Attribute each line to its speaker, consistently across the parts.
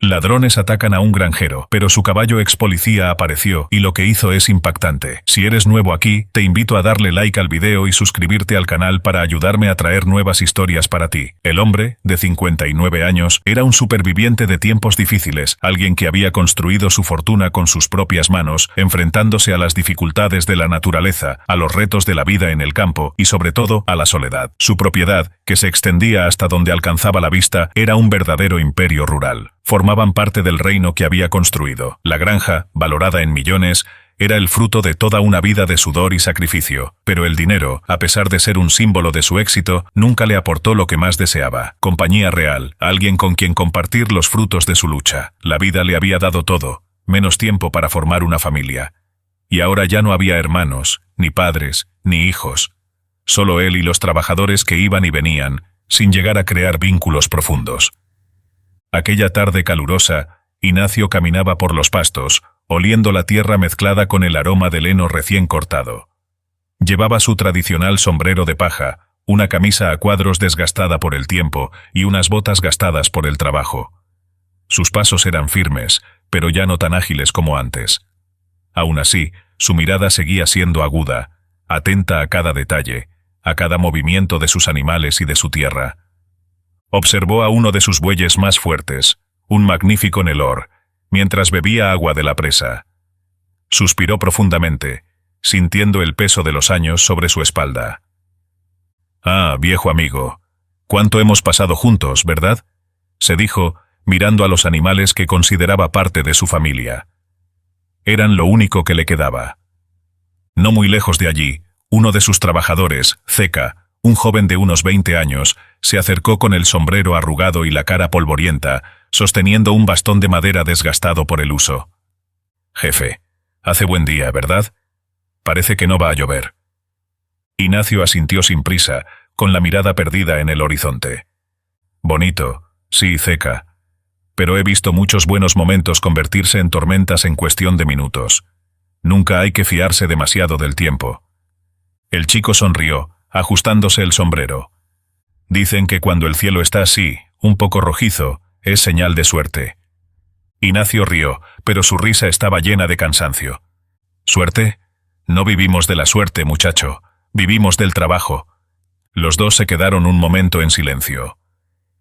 Speaker 1: Ladrones atacan a un granjero, pero su caballo ex policía apareció y lo que hizo es impactante. Si eres nuevo aquí, te invito a darle like al video y suscribirte al canal para ayudarme a traer nuevas historias para ti. El hombre, de 59 años, era un superviviente de tiempos difíciles, alguien que había construido su fortuna con sus propias manos, enfrentándose a las dificultades de la naturaleza, a los retos de la vida en el campo y sobre todo a la soledad. Su propiedad, que se extendía hasta donde alcanzaba la vista, era un verdadero imperio rural. Formaban parte del reino que había construido. La granja, valorada en millones, era el fruto de toda una vida de sudor y sacrificio, pero el dinero, a pesar de ser un símbolo de su éxito, nunca le aportó lo que más deseaba: compañía real, alguien con quien compartir los frutos de su lucha. La vida le había dado todo, menos tiempo para formar una familia. Y ahora ya no había hermanos, ni padres, ni hijos. Solo él y los trabajadores que iban y venían, sin llegar a crear vínculos profundos. Aquella tarde calurosa, Ignacio caminaba por los pastos, oliendo la tierra mezclada con el aroma del heno recién cortado. Llevaba su tradicional sombrero de paja, una camisa a cuadros desgastada por el tiempo y unas botas gastadas por el trabajo. Sus pasos eran firmes, pero ya no tan ágiles como antes. Aún así, su mirada seguía siendo aguda, atenta a cada detalle, a cada movimiento de sus animales y de su tierra. Observó a uno de sus bueyes más fuertes, un magnífico Nelor, mientras bebía agua de la presa. Suspiró profundamente, sintiendo el peso de los años sobre su espalda. «Ah, viejo amigo, cuánto hemos pasado juntos, ¿verdad?», se dijo, mirando a los animales que consideraba parte de su familia. Eran lo único que le quedaba. No muy lejos de allí, uno de sus trabajadores, Zeca, un joven de unos 20 años, se acercó con el sombrero arrugado y la cara polvorienta, sosteniendo un bastón de madera desgastado por el uso. «Jefe, hace buen día, ¿verdad? Parece que no va a llover». Ignacio asintió sin prisa, con la mirada perdida en el horizonte. «Bonito, sí, Zeca. Pero he visto muchos buenos momentos convertirse en tormentas en cuestión de minutos. Nunca hay que fiarse demasiado del tiempo». El chico sonrió, ajustándose el sombrero. «Dicen que cuando el cielo está así, un poco rojizo, es señal de suerte». Ignacio rió, pero su risa estaba llena de cansancio. «¿Suerte? No vivimos de la suerte, muchacho. Vivimos del trabajo». Los dos se quedaron un momento en silencio.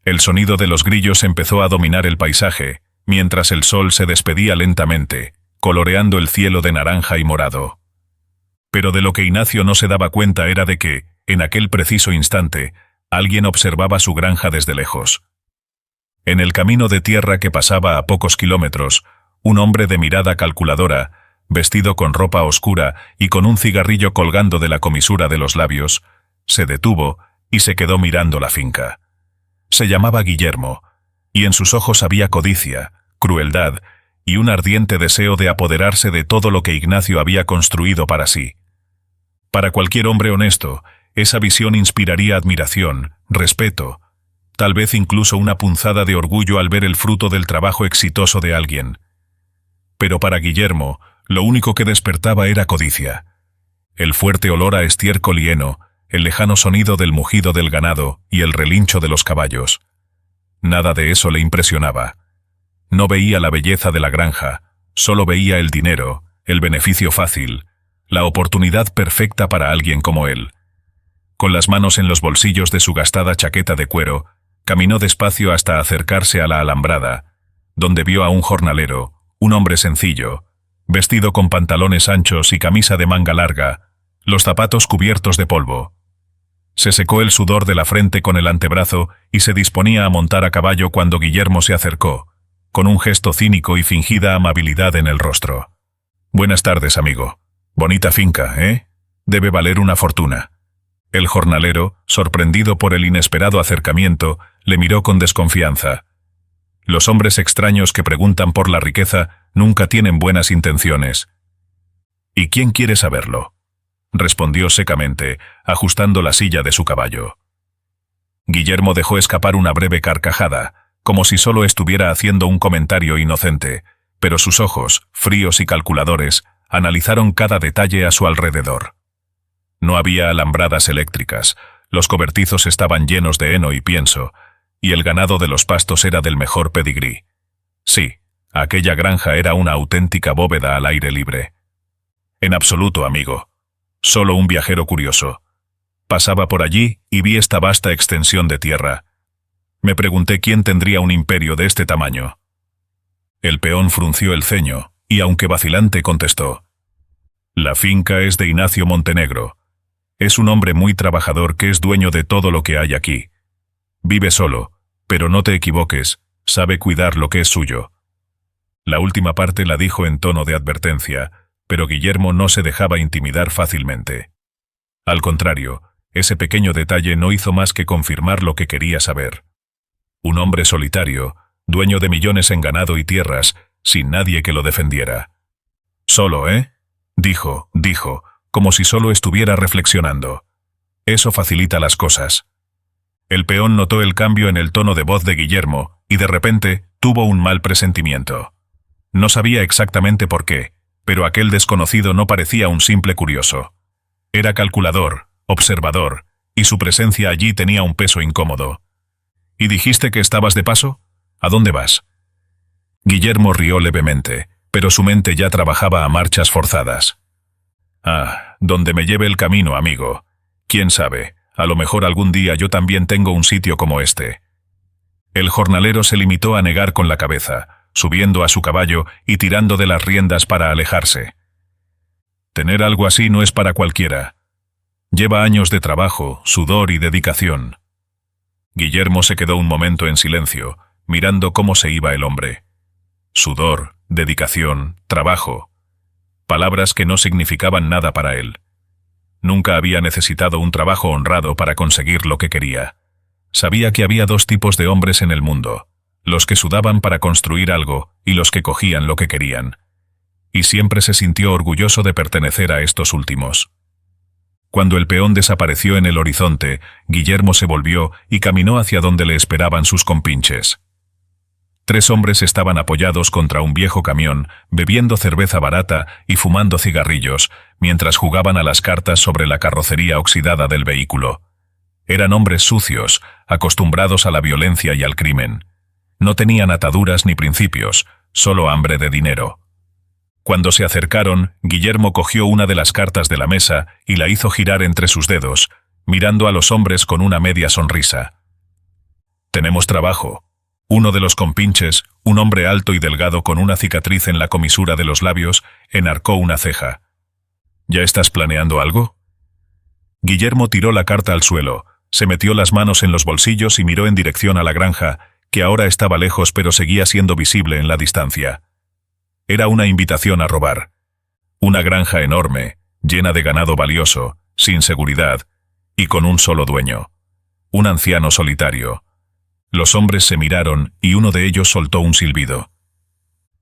Speaker 1: El sonido de los grillos empezó a dominar el paisaje, mientras el sol se despedía lentamente, coloreando el cielo de naranja y morado. Pero de lo que Ignacio no se daba cuenta era de que, en aquel preciso instante, alguien observaba su granja desde lejos. En el camino de tierra que pasaba a pocos kilómetros, un hombre de mirada calculadora, vestido con ropa oscura y con un cigarrillo colgando de la comisura de los labios, se detuvo y se quedó mirando la finca. Se llamaba Guillermo, y en sus ojos había codicia, crueldad y un ardiente deseo de apoderarse de todo lo que Ignacio había construido para sí. Para cualquier hombre honesto, esa visión inspiraría admiración, respeto, tal vez incluso una punzada de orgullo al ver el fruto del trabajo exitoso de alguien. Pero para Guillermo, lo único que despertaba era codicia. El fuerte olor a estiércol y heno, el lejano sonido del mugido del ganado y el relincho de los caballos. Nada de eso le impresionaba. No veía la belleza de la granja, solo veía el dinero, el beneficio fácil, la oportunidad perfecta para alguien como él. Con las manos en los bolsillos de su gastada chaqueta de cuero, caminó despacio hasta acercarse a la alambrada, donde vio a un jornalero, un hombre sencillo, vestido con pantalones anchos y camisa de manga larga, los zapatos cubiertos de polvo. Se secó el sudor de la frente con el antebrazo y se disponía a montar a caballo cuando Guillermo se acercó, con un gesto cínico y fingida amabilidad en el rostro. «Buenas tardes, amigo. Bonita finca, ¿eh? Debe valer una fortuna». El jornalero, sorprendido por el inesperado acercamiento, le miró con desconfianza. Los hombres extraños que preguntan por la riqueza nunca tienen buenas intenciones. «¿Y quién quiere saberlo?», respondió secamente, ajustando la silla de su caballo. Guillermo dejó escapar una breve carcajada, como si solo estuviera haciendo un comentario inocente, pero sus ojos, fríos y calculadores, analizaron cada detalle a su alrededor. No había alambradas eléctricas, los cobertizos estaban llenos de heno y pienso, y el ganado de los pastos era del mejor pedigrí. Sí, aquella granja era una auténtica bóveda al aire libre. En absoluto, amigo. Solo un viajero curioso. Pasaba por allí y vi esta vasta extensión de tierra. Me pregunté quién tendría un imperio de este tamaño. El peón frunció el ceño y, aunque vacilante, contestó: La finca es de Ignacio Montenegro. Es un hombre muy trabajador que es dueño de todo lo que hay aquí. Vive solo, pero no te equivoques, sabe cuidar lo que es suyo. La última parte la dijo en tono de advertencia, pero Guillermo no se dejaba intimidar fácilmente. Al contrario, ese pequeño detalle no hizo más que confirmar lo que quería saber. Un hombre solitario, dueño de millones en ganado y tierras, sin nadie que lo defendiera. Solo, ¿eh? Dijo, como si solo estuviera reflexionando. Eso facilita las cosas. El peón notó el cambio en el tono de voz de Guillermo y de repente tuvo un mal presentimiento. No sabía exactamente por qué, pero aquel desconocido no parecía un simple curioso. Era calculador, observador, y su presencia allí tenía un peso incómodo. ¿Y dijiste que estabas de paso? ¿A dónde vas? Guillermo rió levemente, pero su mente ya trabajaba a marchas forzadas. Ah, donde me lleve el camino, amigo. Quién sabe, a lo mejor algún día yo también tengo un sitio como este. El jornalero se limitó a negar con la cabeza, subiendo a su caballo y tirando de las riendas para alejarse. Tener algo así no es para cualquiera. Lleva años de trabajo, sudor y dedicación. Guillermo se quedó un momento en silencio, mirando cómo se iba el hombre. Sudor, dedicación, trabajo. Palabras que no significaban nada para él. Nunca había necesitado un trabajo honrado para conseguir lo que quería. Sabía que había dos tipos de hombres en el mundo: los que sudaban para construir algo y los que cogían lo que querían. Y siempre se sintió orgulloso de pertenecer a estos últimos. Cuando el peón desapareció en el horizonte, Guillermo se volvió y caminó hacia donde le esperaban sus compinches. 3 hombres estaban apoyados contra un viejo camión, bebiendo cerveza barata y fumando cigarrillos, mientras jugaban a las cartas sobre la carrocería oxidada del vehículo. Eran hombres sucios, acostumbrados a la violencia y al crimen. No tenían ataduras ni principios, solo hambre de dinero. Cuando se acercaron, Guillermo cogió una de las cartas de la mesa y la hizo girar entre sus dedos, mirando a los hombres con una media sonrisa. «Tenemos trabajo». Uno de los compinches, un hombre alto y delgado con una cicatriz en la comisura de los labios, enarcó una ceja. «¿Ya estás planeando algo?» Guillermo tiró la carta al suelo, se metió las manos en los bolsillos y miró en dirección a la granja, que ahora estaba lejos pero seguía siendo visible en la distancia. Era una invitación a robar. Una granja enorme, llena de ganado valioso, sin seguridad, y con un solo dueño. Un anciano solitario. Los hombres se miraron y uno de ellos soltó un silbido.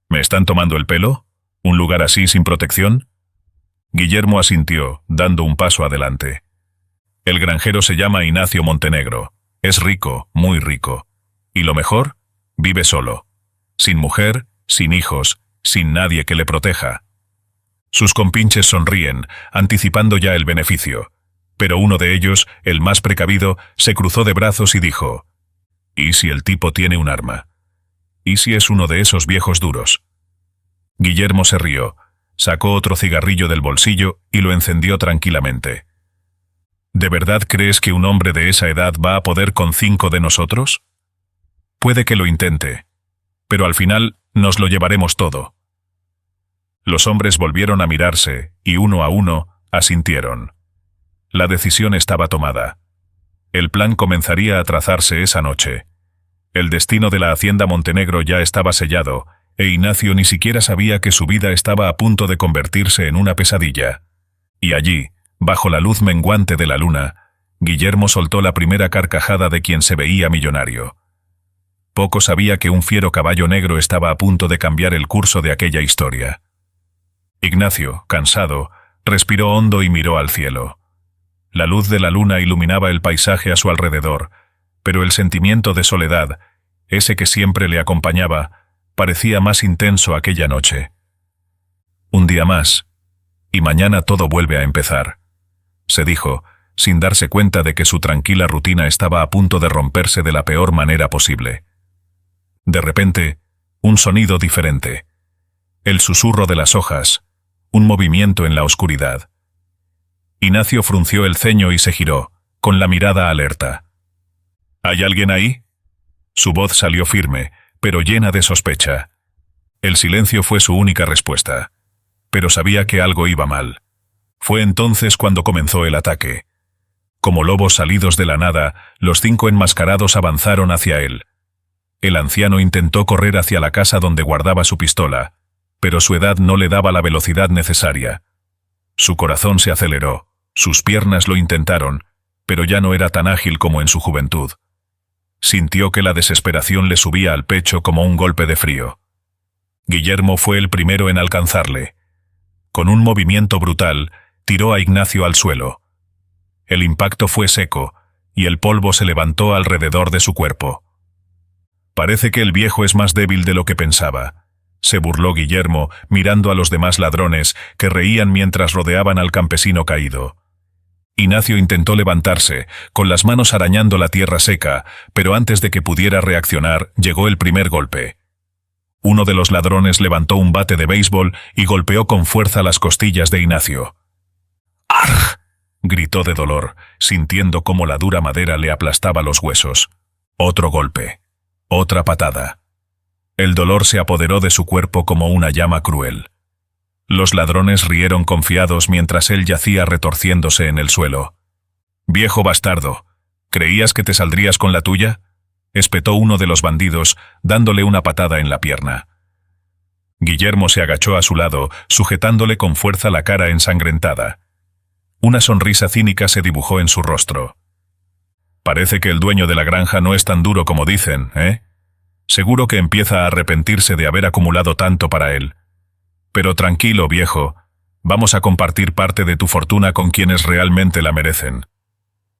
Speaker 1: ¿Me están tomando el pelo? ¿Un lugar así sin protección? Guillermo asintió, dando un paso adelante. El granjero se llama Ignacio Montenegro. Es rico, muy rico. Y lo mejor, vive solo. Sin mujer, sin hijos, sin nadie que le proteja. Sus compinches sonríen, anticipando ya el beneficio. Pero uno de ellos, el más precavido, se cruzó de brazos y dijo: ¿y si el tipo tiene un arma? ¿Y si es uno de esos viejos duros? Guillermo se rió, sacó otro cigarrillo del bolsillo y lo encendió tranquilamente. ¿De verdad crees que un hombre de esa edad va a poder con 5 de nosotros? Puede que lo intente, pero al final nos lo llevaremos todo. Los hombres volvieron a mirarse y uno a uno asintieron. La decisión estaba tomada. El plan comenzaría a trazarse esa noche. El destino de la hacienda Montenegro ya estaba sellado, e Ignacio ni siquiera sabía que su vida estaba a punto de convertirse en una pesadilla. Y allí, bajo la luz menguante de la luna, Guillermo soltó la primera carcajada de quien se veía millonario. Poco sabía que un fiero caballo negro estaba a punto de cambiar el curso de aquella historia. Ignacio, cansado, respiró hondo y miró al cielo. La luz de la luna iluminaba el paisaje a su alrededor, pero el sentimiento de soledad, ese que siempre le acompañaba, parecía más intenso aquella noche. Un día más, y mañana todo vuelve a empezar, se dijo, sin darse cuenta de que su tranquila rutina estaba a punto de romperse de la peor manera posible. De repente, Un sonido diferente. El susurro de las hojas. Un movimiento en la oscuridad. Ignacio frunció el ceño y se giró, con la mirada alerta. ¿Hay alguien ahí? Su voz salió firme, pero llena de sospecha. El silencio fue su única respuesta. Pero sabía que algo iba mal. Fue entonces cuando comenzó el ataque. Como lobos salidos de la nada, los 5 enmascarados avanzaron hacia él. El anciano intentó correr hacia la casa donde guardaba su pistola, pero su edad no le daba la velocidad necesaria. Su corazón se aceleró, sus piernas lo intentaron, pero ya no era tan ágil como en su juventud. Sintió que la desesperación le subía al pecho como un golpe de frío. Guillermo fue el primero en alcanzarle. Con un movimiento brutal, tiró a Ignacio al suelo. El impacto fue seco, y el polvo se levantó alrededor de su cuerpo. Parece que el viejo es más débil de lo que pensaba, se burló Guillermo, mirando a los demás ladrones, que reían mientras rodeaban al campesino caído. Ignacio intentó levantarse, con las manos arañando la tierra seca, pero antes de que pudiera reaccionar, llegó el primer golpe. Uno de los ladrones levantó un bate de béisbol y golpeó con fuerza las costillas de Ignacio. ¡Arg!, gritó de dolor, sintiendo cómo la dura madera le aplastaba los huesos. Otro golpe. Otra patada. El dolor se apoderó de su cuerpo como una llama cruel. Los ladrones rieron confiados mientras él yacía retorciéndose en el suelo. «Viejo bastardo, ¿creías que te saldrías con la tuya?», espetó uno de los bandidos, dándole una patada en la pierna. Guillermo se agachó a su lado, sujetándole con fuerza la cara ensangrentada. Una sonrisa cínica se dibujó en su rostro. «Parece que el dueño de la granja no es tan duro como dicen, ¿eh? Seguro que empieza a arrepentirse de haber acumulado tanto para él. Pero tranquilo, viejo, vamos a compartir parte de tu fortuna con quienes realmente la merecen».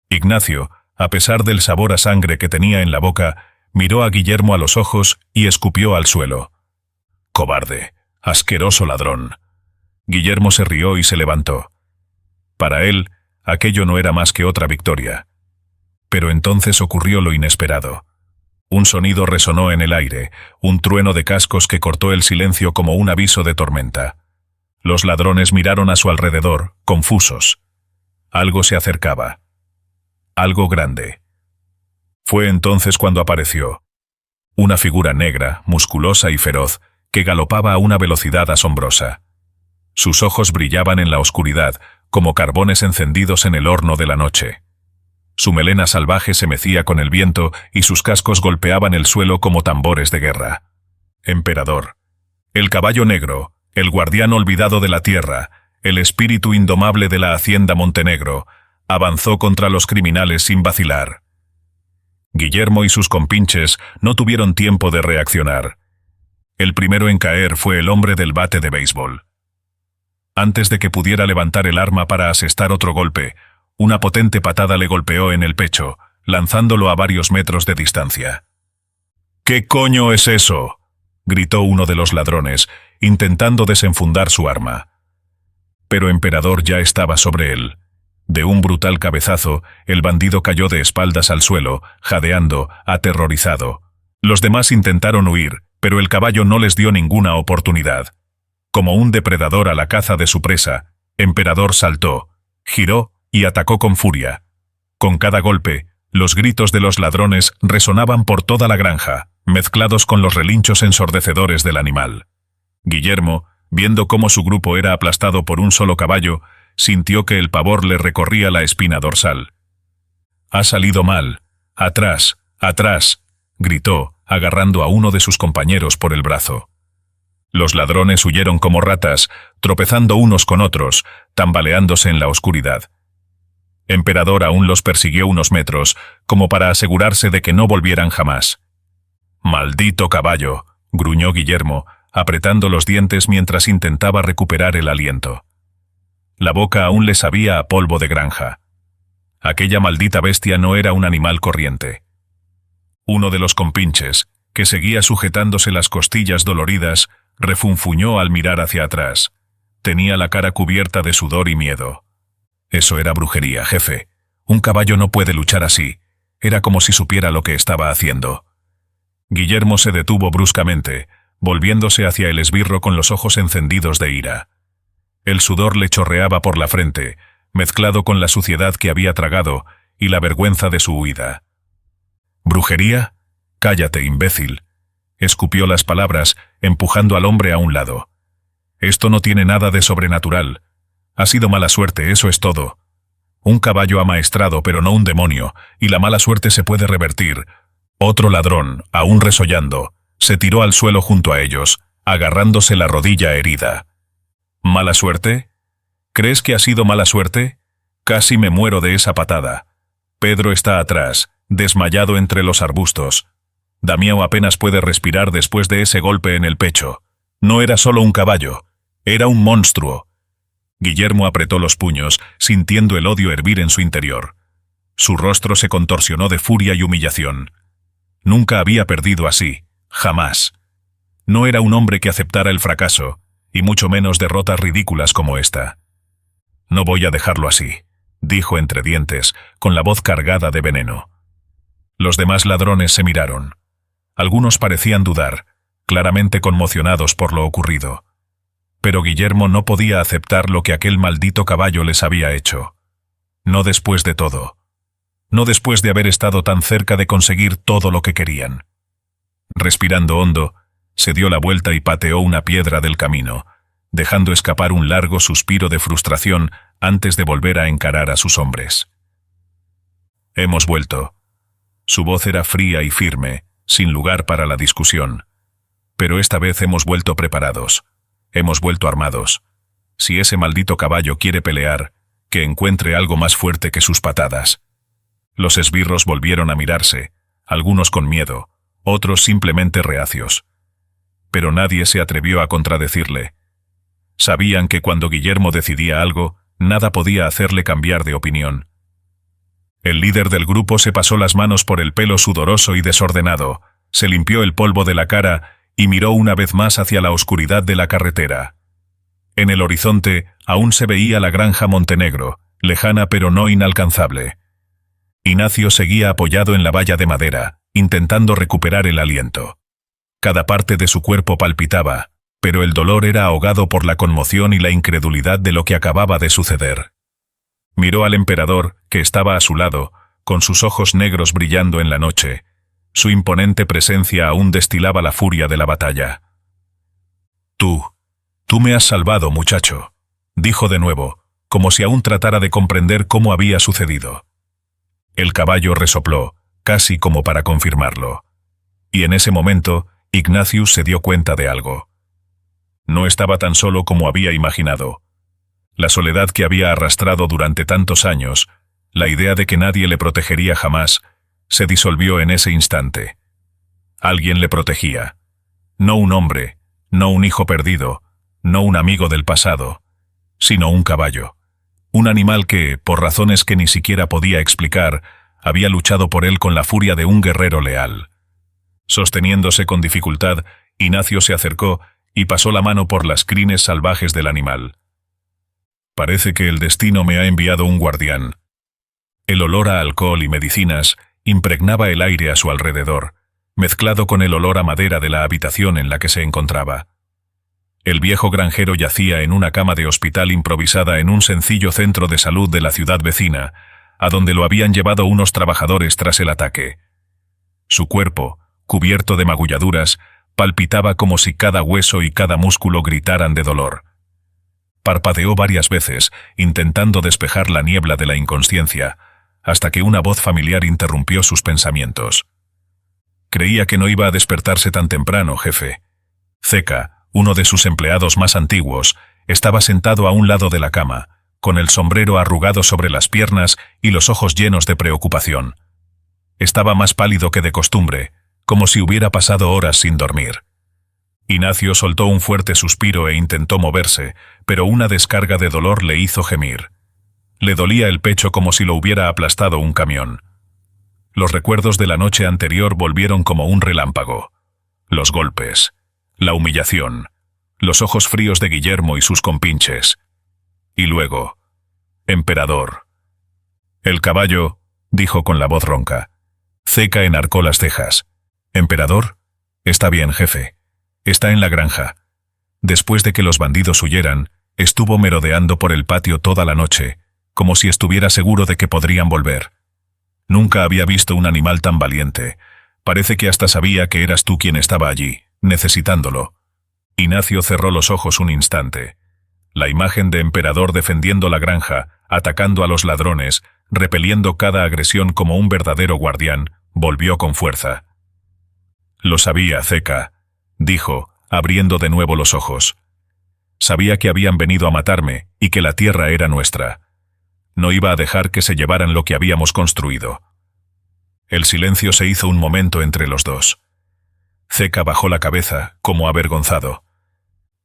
Speaker 1: Ignacio, a pesar del sabor a sangre que tenía en la boca, miró a Guillermo a los ojos y escupió al suelo. «Cobarde, asqueroso ladrón». Guillermo se rió y se levantó. Para él, aquello no era más que otra victoria. Pero entonces ocurrió lo inesperado. Un sonido resonó en el aire, un trueno de cascos que cortó el silencio como un aviso de tormenta. Los ladrones miraron a su alrededor, confusos. Algo se acercaba. Algo grande. Fue entonces cuando apareció. Una figura negra, musculosa y feroz, que galopaba a una velocidad asombrosa. Sus ojos brillaban en la oscuridad, como carbones encendidos en el horno de la noche. Su melena salvaje se mecía con el viento y sus cascos golpeaban el suelo como tambores de guerra. Emperador. El caballo negro, el guardián olvidado de la tierra, el espíritu indomable de la hacienda Montenegro, avanzó contra los criminales sin vacilar. Guillermo y sus compinches no tuvieron tiempo de reaccionar. El primero en caer fue el hombre del bate de béisbol. Antes de que pudiera levantar el arma para asestar otro golpe, una potente patada le golpeó en el pecho, lanzándolo a varios metros de distancia. «¿Qué coño es eso?», gritó uno de los ladrones, intentando desenfundar su arma. Pero Emperador ya estaba sobre él. De un brutal cabezazo, el bandido cayó de espaldas al suelo, jadeando, aterrorizado. Los demás intentaron huir, pero el caballo no les dio ninguna oportunidad. Como un depredador a la caza de su presa, Emperador saltó, giró y atacó con furia. Con cada golpe, los gritos de los ladrones resonaban por toda la granja, mezclados con los relinchos ensordecedores del animal. Guillermo, viendo cómo su grupo era aplastado por un solo caballo, sintió que el pavor le recorría la espina dorsal. «Ha salido mal. Atrás, atrás», gritó, agarrando a uno de sus compañeros por el brazo. Los ladrones huyeron como ratas, tropezando unos con otros, tambaleándose en la oscuridad. Emperador aún los persiguió unos metros, como para asegurarse de que no volvieran jamás. «Maldito caballo», gruñó Guillermo, apretando los dientes mientras intentaba recuperar el aliento. La boca aún le sabía a polvo de granja. Aquella maldita bestia no era un animal corriente. Uno de los compinches, que seguía sujetándose las costillas doloridas, refunfuñó al mirar hacia atrás. Tenía la cara cubierta de sudor y miedo. «Eso era brujería, jefe. Un caballo no puede luchar así». Era como si supiera lo que estaba haciendo. Guillermo se detuvo bruscamente, volviéndose hacia el esbirro con los ojos encendidos de ira. El sudor le chorreaba por la frente, mezclado con la suciedad que había tragado y la vergüenza de su huida. ¿Brujería? Cállate, imbécil. Escupió las palabras, empujando al hombre a un lado. Esto no tiene nada de sobrenatural. Ha sido mala suerte, eso es todo. Un caballo amaestrado, pero no un demonio, y la mala suerte se puede revertir. Otro ladrón, aún resollando, se tiró al suelo junto a ellos, agarrándose la rodilla herida. ¿Mala suerte? ¿Crees que ha sido mala suerte? Casi me muero de esa patada. Pedro está atrás, desmayado entre los arbustos. Damião apenas puede respirar después de ese golpe en el pecho. No era solo un caballo, era un monstruo. Guillermo apretó los puños, sintiendo el odio hervir en su interior. Su rostro se contorsionó de furia y humillación. Nunca había perdido así, jamás. No era un hombre que aceptara el fracaso, y mucho menos derrotas ridículas como esta. No voy a dejarlo así, dijo entre dientes, con la voz cargada de veneno. Los demás ladrones se miraron. Algunos parecían dudar, claramente conmocionados por lo ocurrido. Pero Guillermo no podía aceptar lo que aquel maldito caballo les había hecho. No después de todo. No después de haber estado tan cerca de conseguir todo lo que querían. Respirando hondo, se dio la vuelta y pateó una piedra del camino, dejando escapar un largo suspiro de frustración antes de volver a encarar a sus hombres. Hemos vuelto. Su voz era fría y firme, sin lugar para la discusión. Pero esta vez hemos vuelto preparados. Hemos vuelto armados. Si ese maldito caballo quiere pelear, que encuentre algo más fuerte que sus patadas. Los esbirros volvieron a mirarse, algunos con miedo, otros simplemente reacios. Pero nadie se atrevió a contradecirle. Sabían que cuando Guillermo decidía algo, nada podía hacerle cambiar de opinión. El líder del grupo se pasó las manos por el pelo sudoroso y desordenado, se limpió el polvo de la cara y miró una vez más hacia la oscuridad de la carretera. En el horizonte aún se veía la granja Montenegro, lejana pero no inalcanzable. Ignacio seguía apoyado en la valla de madera, intentando recuperar el aliento. Cada parte de su cuerpo palpitaba, pero el dolor era ahogado por la conmoción y la incredulidad de lo que acababa de suceder. Miró al emperador, que estaba a su lado, con sus ojos negros brillando en la noche. Su imponente presencia aún destilaba la furia de la batalla. Tú me has salvado, muchacho, dijo de nuevo, como si aún tratara de comprender cómo había sucedido. El caballo resopló, casi como para confirmarlo. Y en ese momento, Ignatius se dio cuenta de algo. No estaba tan solo como había imaginado. La soledad que había arrastrado durante tantos años, la idea de que nadie le protegería jamás, se disolvió en ese instante. Alguien le protegía. No un hombre, no un hijo perdido, no un amigo del pasado, sino un caballo. Un animal que, por razones que ni siquiera podía explicar, había luchado por él con la furia de un guerrero leal. Sosteniéndose con dificultad, Ignacio se acercó y pasó la mano por las crines salvajes del animal. Parece que el destino me ha enviado un guardián. El olor a alcohol y medicinas impregnaba el aire a su alrededor, mezclado con el olor a madera de la habitación en la que se encontraba. El viejo granjero yacía en una cama de hospital improvisada en un sencillo centro de salud de la ciudad vecina, a donde lo habían llevado unos trabajadores tras el ataque. Su cuerpo, cubierto de magulladuras, palpitaba como si cada hueso y cada músculo gritaran de dolor. Parpadeó varias veces, intentando despejar la niebla de la inconsciencia, hasta que una voz familiar interrumpió sus pensamientos. Creía que no iba a despertarse tan temprano, jefe. Zeca, uno de sus empleados más antiguos, estaba sentado a un lado de la cama, con el sombrero arrugado sobre las piernas y los ojos llenos de preocupación. Estaba más pálido que de costumbre, como si hubiera pasado horas sin dormir. Ignacio soltó un fuerte suspiro e intentó moverse, pero una descarga de dolor le hizo gemir. Le dolía el pecho como si lo hubiera aplastado un camión. Los recuerdos de la noche anterior volvieron como un relámpago. Los golpes, la humillación, los ojos fríos de Guillermo y sus compinches. Y luego, emperador. El caballo, dijo con la voz ronca. Zeca enarcó las cejas. ¿Emperador? Está bien, jefe. Está en la granja. Después de que los bandidos huyeran, estuvo merodeando por el patio toda la noche, como si estuviera seguro de que podrían volver. Nunca había visto un animal tan valiente. Parece que hasta sabía que eras tú quien estaba allí, necesitándolo. Ignacio cerró los ojos un instante. La imagen de Emperador defendiendo la granja, atacando a los ladrones, repeliendo cada agresión como un verdadero guardián, volvió con fuerza. Lo sabía, Zeca, dijo, abriendo de nuevo los ojos. Sabía que habían venido a matarme y que la tierra era nuestra. No iba a dejar que se llevaran lo que habíamos construido. El silencio se hizo un momento entre los dos. Zeca bajó la cabeza, como avergonzado.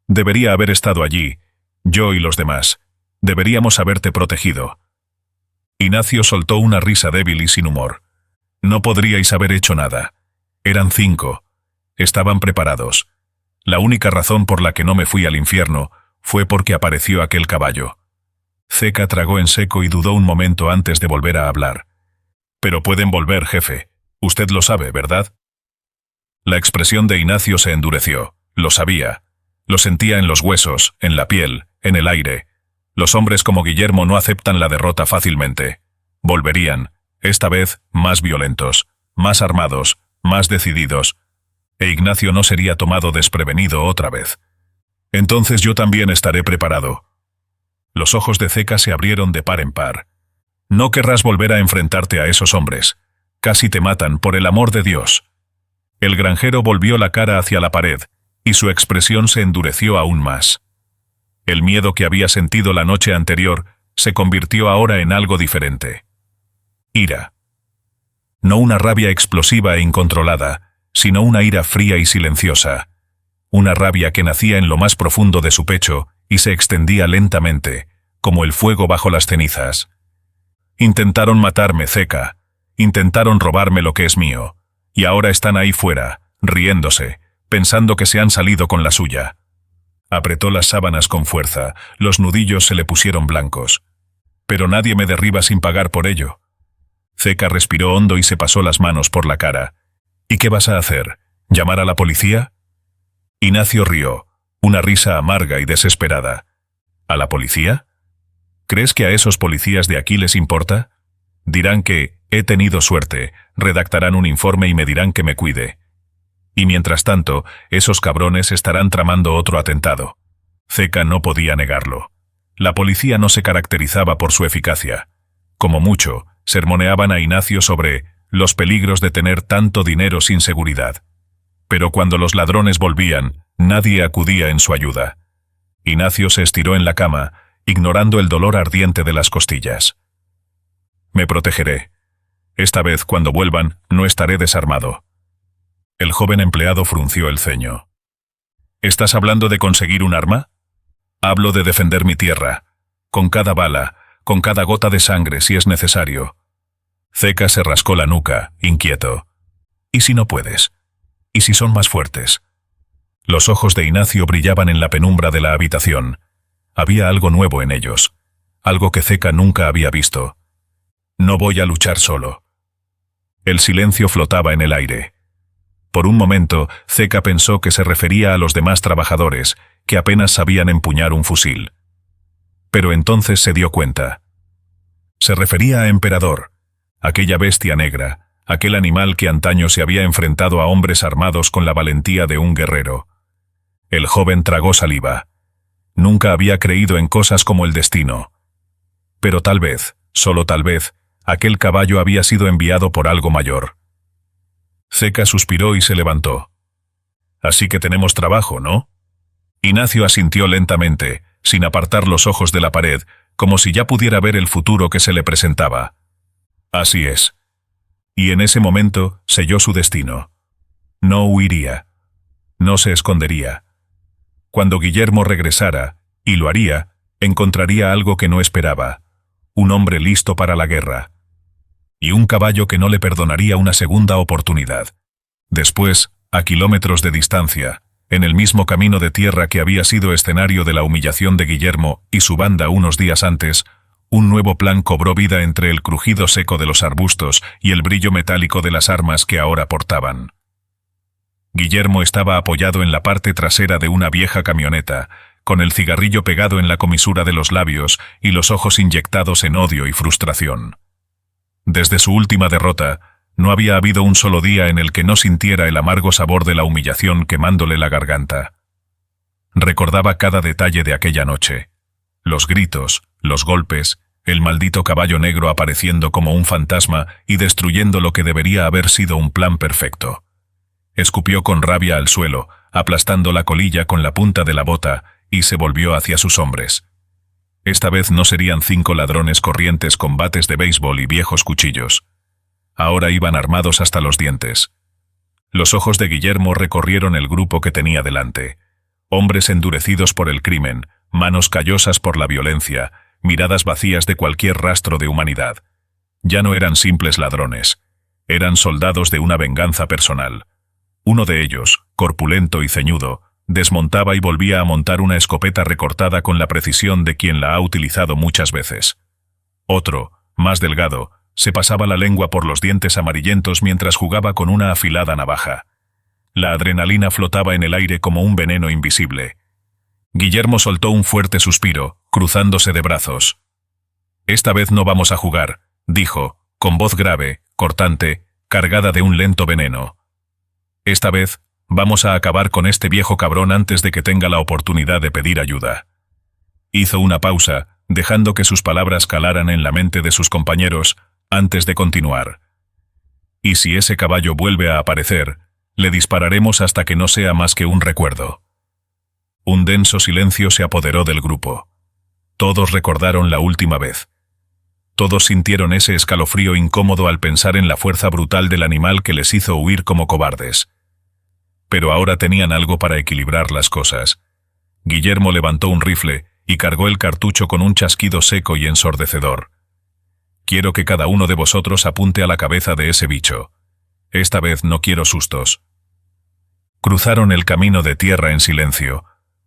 Speaker 1: Debería haber estado allí, yo y los demás. Deberíamos haberte protegido. Ignacio soltó una risa débil y sin humor. No podríais haber hecho nada. Eran 5. Estaban preparados. La única razón por la que no me fui al infierno fue porque apareció aquel caballo. Zeca tragó en seco y dudó un momento antes de volver a hablar. Pero pueden volver, jefe. Usted lo sabe, ¿verdad? La expresión de Ignacio se endureció. Lo sabía. Lo sentía en los huesos, en la piel, en el aire. Los hombres como Guillermo no aceptan la derrota fácilmente. Volverían, esta vez más violentos, más armados, más decididos. E Ignacio no sería tomado desprevenido otra vez. Entonces yo también estaré preparado. Los ojos de Zeca se abrieron de par en par. No querrás volver a enfrentarte a esos hombres. Casi te matan, por el amor de Dios. El granjero volvió la cara hacia la pared, y su expresión se endureció aún más. El miedo que había sentido la noche anterior se convirtió ahora en algo diferente. Ira. No una rabia explosiva e incontrolada, sino una ira fría y silenciosa. Una rabia que nacía en lo más profundo de su pecho y se extendía lentamente, como el fuego bajo las cenizas. Intentaron matarme, Zeca. Intentaron robarme lo que es mío. Y ahora están ahí fuera, riéndose, pensando que se han salido con la suya. Apretó las sábanas con fuerza, los nudillos se le pusieron blancos. Pero nadie me derriba sin pagar por ello. Zeca respiró hondo y se pasó las manos por la cara. ¿Y qué vas a hacer? ¿Llamar a la policía? Ignacio rió, una risa amarga y desesperada. ¿A la policía? ¿Crees que a esos policías de aquí les importa? Dirán que he tenido suerte, redactarán un informe y me dirán que me cuide. Y mientras tanto, esos cabrones estarán tramando otro atentado. Zeca no podía negarlo. La policía no se caracterizaba por su eficacia. Como mucho, sermoneaban a Ignacio sobre los peligros de tener tanto dinero sin seguridad. Pero cuando los ladrones volvían, nadie acudía en su ayuda. Ignacio se estiró en la cama, ignorando el dolor ardiente de las costillas. Me protegeré. Esta vez, cuando vuelvan, no estaré desarmado. El joven empleado frunció el ceño. ¿Estás hablando de conseguir un arma? Hablo de defender mi tierra, con cada bala, con cada gota de sangre si es necesario. Zeca se rascó la nuca, inquieto. ¿Y si no puedes? ¿Y si son más fuertes? Los ojos de Ignacio brillaban en la penumbra de la habitación. Había algo nuevo en ellos, algo que Zeca nunca había visto. No voy a luchar solo. El silencio flotaba en el aire. Por un momento, Zeca pensó que se refería a los demás trabajadores, que apenas sabían empuñar un fusil. Pero entonces se dio cuenta. Se refería a Emperador, aquella bestia negra, aquel animal que antaño se había enfrentado a hombres armados con la valentía de un guerrero. El joven tragó saliva. Nunca había creído en cosas como el destino. Pero tal vez, solo tal vez, aquel caballo había sido enviado por algo mayor. Zeca suspiró y se levantó. Así que tenemos trabajo, ¿no? Ignacio asintió lentamente, sin apartar los ojos de la pared, como si ya pudiera ver el futuro que se le presentaba. Así es. Y en ese momento selló su destino. No huiría. No se escondería. Cuando Guillermo regresara, y lo haría, encontraría algo que no esperaba. Un hombre listo para la guerra. Y un caballo que no le perdonaría una segunda oportunidad. Después, a kilómetros de distancia, en el mismo camino de tierra que había sido escenario de la humillación de Guillermo y su banda unos días antes, un nuevo plan cobró vida entre el crujido seco de los arbustos y el brillo metálico de las armas que ahora portaban. Guillermo estaba apoyado en la parte trasera de una vieja camioneta, con el cigarrillo pegado en la comisura de los labios y los ojos inyectados en odio y frustración. Desde su última derrota, no había habido un solo día en el que no sintiera el amargo sabor de la humillación quemándole la garganta. Recordaba cada detalle de aquella noche. Los gritos, los golpes, el maldito caballo negro apareciendo como un fantasma y destruyendo lo que debería haber sido un plan perfecto. Escupió con rabia al suelo, aplastando la colilla con la punta de la bota, y se volvió hacia sus hombres. Esta vez no serían 5 ladrones corrientes con bates de béisbol y viejos cuchillos. Ahora iban armados hasta los dientes. Los ojos de Guillermo recorrieron el grupo que tenía delante. Hombres endurecidos por el crimen, manos callosas por la violencia, miradas vacías de cualquier rastro de humanidad. Ya no eran simples ladrones. Eran soldados de una venganza personal. Uno de ellos, corpulento y ceñudo, desmontaba y volvía a montar una escopeta recortada con la precisión de quien la ha utilizado muchas veces. Otro, más delgado, se pasaba la lengua por los dientes amarillentos mientras jugaba con una afilada navaja. La adrenalina flotaba en el aire como un veneno invisible. Guillermo soltó un fuerte suspiro, cruzándose de brazos. «Esta vez no vamos a jugar», dijo, con voz grave, cortante, cargada de un lento veneno. «Esta vez vamos a acabar con este viejo cabrón antes de que tenga la oportunidad de pedir ayuda». Hizo una pausa, dejando que sus palabras calaran en la mente de sus compañeros, antes de continuar. «Y si ese caballo vuelve a aparecer, le dispararemos hasta que no sea más que un recuerdo». Un denso silencio se apoderó del grupo. Todos recordaron la última vez. Todos sintieron ese escalofrío incómodo al pensar en la fuerza brutal del animal que les hizo huir como cobardes. Pero ahora tenían algo para equilibrar las cosas. Guillermo levantó un rifle y cargó el cartucho con un chasquido seco y ensordecedor. «Quiero que cada uno de vosotros apunte a la cabeza de ese bicho. Esta vez no quiero sustos». Cruzaron el camino de tierra en silencio,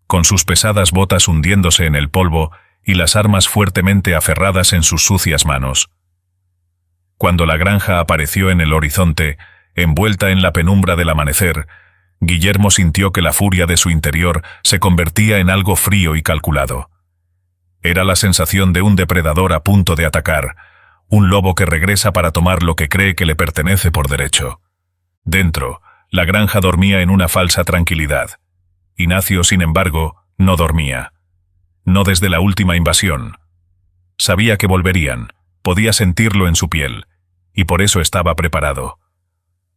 Speaker 1: con sus pesadas botas hundiéndose en el polvo y las armas fuertemente aferradas en sus sucias manos. Cuando la granja apareció en el horizonte, envuelta en la penumbra del amanecer, Guillermo sintió que la furia de su interior se convertía en algo frío y calculado. Era la sensación de un depredador a punto de atacar, un lobo que regresa para tomar lo que cree que le pertenece por derecho. Dentro, la granja dormía en una falsa tranquilidad. Ignacio, sin embargo, no dormía. No desde la última invasión. Sabía que volverían, podía sentirlo en su piel, y por eso estaba preparado.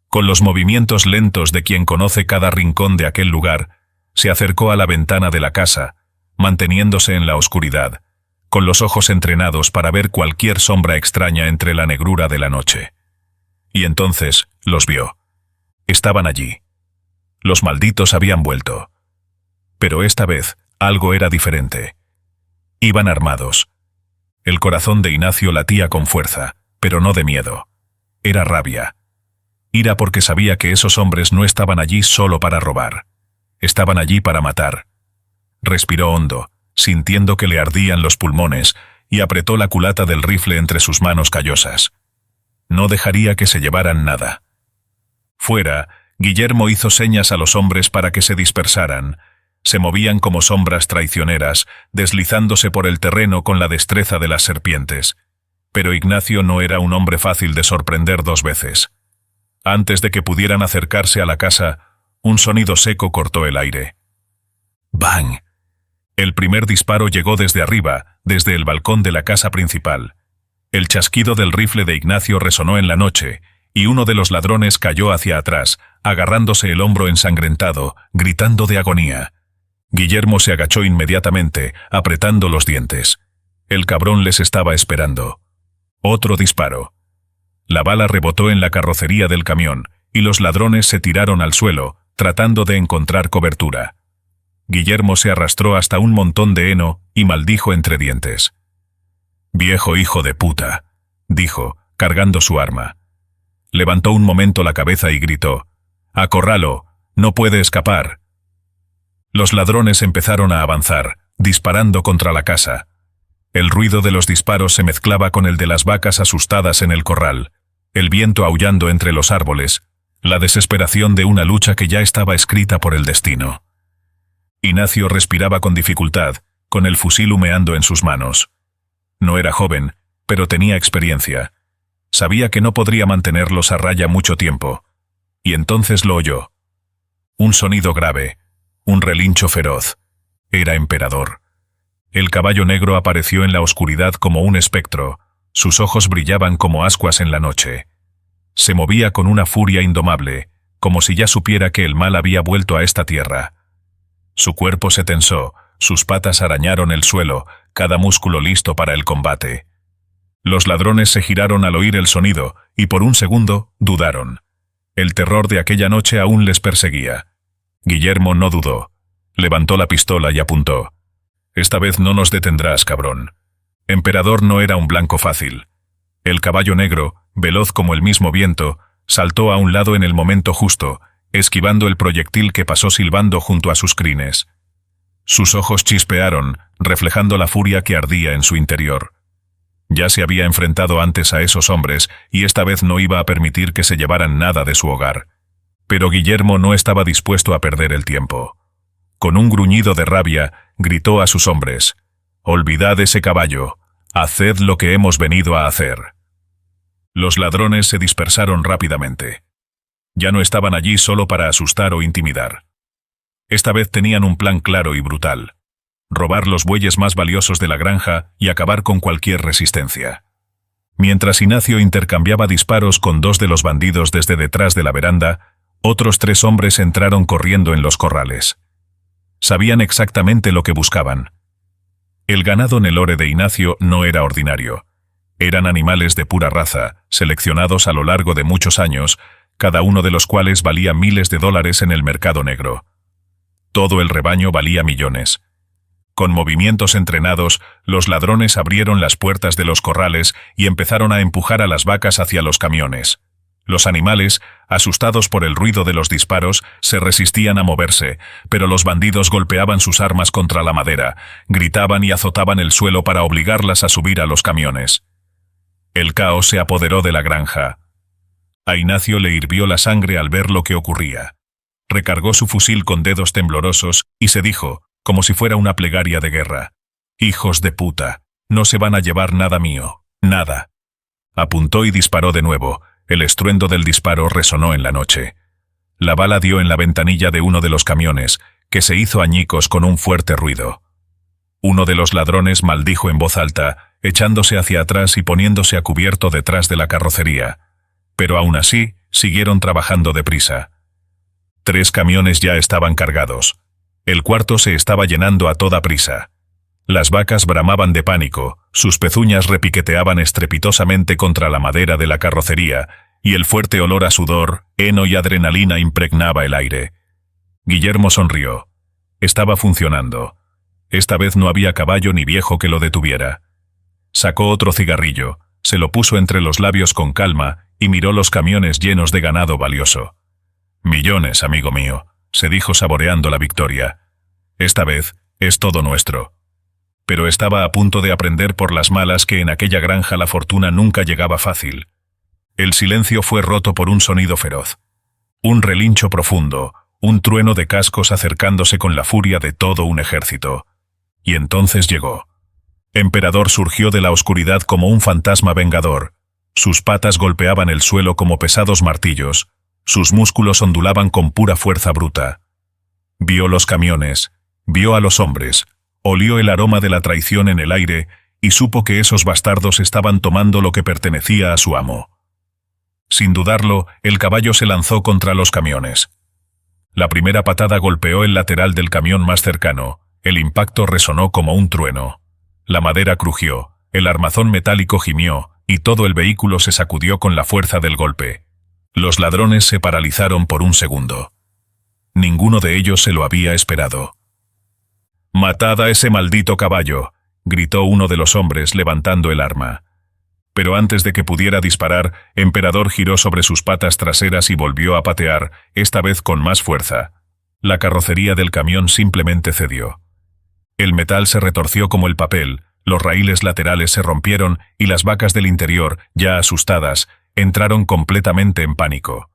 Speaker 1: Con los movimientos lentos de quien conoce cada rincón de aquel lugar, se acercó a la ventana de la casa, manteniéndose en la oscuridad, con los ojos entrenados para ver cualquier sombra extraña entre la negrura de la noche. Y entonces los vio. Estaban allí. Los malditos habían vuelto. Pero esta vez algo era diferente. Iban armados. El corazón de Ignacio latía con fuerza, pero no de miedo. Era rabia. Ira porque sabía que esos hombres no estaban allí solo para robar. Estaban allí para matar. Respiró hondo, sintiendo que le ardían los pulmones, y apretó la culata del rifle entre sus manos callosas. No dejaría que se llevaran nada. Fuera, Guillermo hizo señas a los hombres para que se dispersaran. Se movían como sombras traicioneras, deslizándose por el terreno con la destreza de las serpientes. Pero Ignacio no era un hombre fácil de sorprender 2 veces. Antes de que pudieran acercarse a la casa, un sonido seco cortó el aire. ¡Bang! El primer disparo llegó desde arriba, desde el balcón de la casa principal. El chasquido del rifle de Ignacio resonó en la noche, y uno de los ladrones cayó hacia atrás, agarrándose el hombro ensangrentado, gritando de agonía. Guillermo se agachó inmediatamente, apretando los dientes. El cabrón les estaba esperando. Otro disparo. La bala rebotó en la carrocería del camión, y los ladrones se tiraron al suelo, tratando de encontrar cobertura. Guillermo se arrastró hasta un montón de heno y maldijo entre dientes. «Viejo hijo de puta», dijo, cargando su arma. Levantó un momento la cabeza y gritó: «¡Acorralo! ¡No puede escapar!». Los ladrones empezaron a avanzar, disparando contra la casa. El ruido de los disparos se mezclaba con el de las vacas asustadas en el corral, el viento aullando entre los árboles, La desesperación de una lucha que ya estaba escrita por el destino. Ignacio respiraba con dificultad, con el fusil humeando en sus manos. No era joven, pero tenía experiencia. Sabía que no podría mantenerlos a raya mucho tiempo. Y entonces lo oyó. Un sonido grave, un relincho feroz. Era Emperador. El caballo negro apareció en la oscuridad como un espectro. Sus ojos brillaban como ascuas en la noche. Se movía con una furia indomable, como si ya supiera que el mal había vuelto a esta tierra. Su cuerpo se tensó, sus patas arañaron el suelo, cada músculo listo para el combate. Los ladrones se giraron al oír el sonido, y por un segundo, dudaron. El terror de aquella noche aún les perseguía. Guillermo no dudó. Levantó la pistola y apuntó. «Esta vez no nos detendrás, cabrón». Emperador no era un blanco fácil. El caballo negro, veloz como el mismo viento, saltó a un lado en el momento justo, esquivando el proyectil que pasó silbando junto a sus crines. Sus ojos chispearon, reflejando la furia que ardía en su interior. Ya se había enfrentado antes a esos hombres, y esta vez no iba a permitir que se llevaran nada de su hogar. Pero Guillermo no estaba dispuesto a perder el tiempo. Con un gruñido de rabia, gritó a sus hombres: «Olvidad ese caballo, haced lo que hemos venido a hacer». Los ladrones se dispersaron rápidamente. Ya no estaban allí solo para asustar o intimidar. Esta vez tenían un plan claro y brutal: robar los bueyes más valiosos de la granja y acabar con cualquier resistencia. Mientras Ignacio intercambiaba disparos con dos de los bandidos desde detrás de la veranda, otros 3 hombres entraron corriendo en los corrales. Sabían exactamente lo que buscaban. El ganado Nelore de Ignacio no era ordinario. Eran animales de pura raza, seleccionados a lo largo de muchos años, cada uno de los cuales valía miles de dólares en el mercado negro. Todo el rebaño valía millones. Con movimientos entrenados, los ladrones abrieron las puertas de los corrales y empezaron a empujar a las vacas hacia los camiones. Los animales, asustados por el ruido de los disparos, se resistían a moverse, pero los bandidos golpeaban sus armas contra la madera, gritaban y azotaban el suelo para obligarlas a subir a los camiones. El caos se apoderó de la granja. A Ignacio le hirvió la sangre al ver lo que ocurría. Recargó su fusil con dedos temblorosos y se dijo, como si fuera una plegaria de guerra: «Hijos de puta, no se van a llevar nada mío, nada». Apuntó y disparó de nuevo. El estruendo del disparo resonó en la noche. La bala dio en la ventanilla de uno de los camiones, que se hizo añicos con un fuerte ruido. Uno de los ladrones maldijo en voz alta, echándose hacia atrás y poniéndose a cubierto detrás de la carrocería. Pero aún así, siguieron trabajando deprisa. 3 camiones ya estaban cargados. El cuarto se estaba llenando a toda prisa. Las vacas bramaban de pánico, sus pezuñas repiqueteaban estrepitosamente contra la madera de la carrocería, y el fuerte olor a sudor, heno y adrenalina impregnaba el aire. Guillermo sonrió. Estaba funcionando. Esta vez no había caballo ni viejo que lo detuviera. Sacó otro cigarrillo, se lo puso entre los labios con calma y miró los camiones llenos de ganado valioso. «Millones, amigo mío», se dijo saboreando la victoria. «Esta vez es todo nuestro». Pero estaba a punto de aprender por las malas que en aquella granja la fortuna nunca llegaba fácil. El silencio fue roto por un sonido feroz. Un relincho profundo, un trueno de cascos acercándose con la furia de todo un ejército. Y entonces llegó. Emperador surgió de la oscuridad como un fantasma vengador. Sus patas golpeaban el suelo como pesados martillos. Sus músculos ondulaban con pura fuerza bruta. Vio los camiones, vio a los hombres, olió el aroma de la traición en el aire y supo que esos bastardos estaban tomando lo que pertenecía a su amo. Sin dudarlo, el caballo se lanzó contra los camiones. La primera patada golpeó el lateral del camión más cercano. El impacto resonó como un trueno. La madera crujió, el armazón metálico gimió, y todo el vehículo se sacudió con la fuerza del golpe. Los ladrones se paralizaron por un segundo. Ninguno de ellos se lo había esperado. «¡Matad a ese maldito caballo!», gritó uno de los hombres levantando el arma. Pero antes de que pudiera disparar, Emperador giró sobre sus patas traseras y volvió a patear, esta vez con más fuerza. La carrocería del camión simplemente cedió. El metal se retorció como el papel, los raíles laterales se rompieron y las vacas del interior, ya asustadas, entraron completamente en pánico.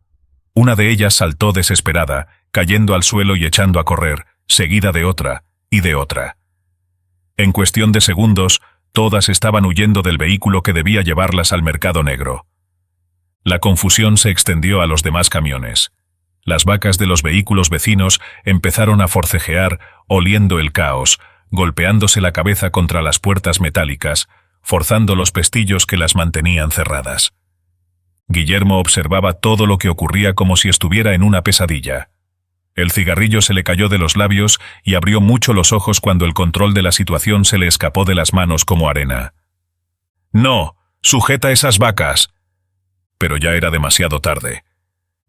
Speaker 1: Una de ellas saltó desesperada, cayendo al suelo y echando a correr, seguida de otra, y de otra. En cuestión de segundos, todas estaban huyendo del vehículo que debía llevarlas al mercado negro. La confusión se extendió a los demás camiones. Las vacas de los vehículos vecinos empezaron a forcejear, oliendo el caos, golpeándose la cabeza contra las puertas metálicas, forzando los pestillos que las mantenían cerradas. Guillermo observaba todo lo que ocurría como si estuviera en una pesadilla. El cigarrillo se le cayó de los labios y abrió mucho los ojos cuando el control de la situación se le escapó de las manos como arena. «¡No! ¡Sujeta esas vacas!». Pero ya era demasiado tarde.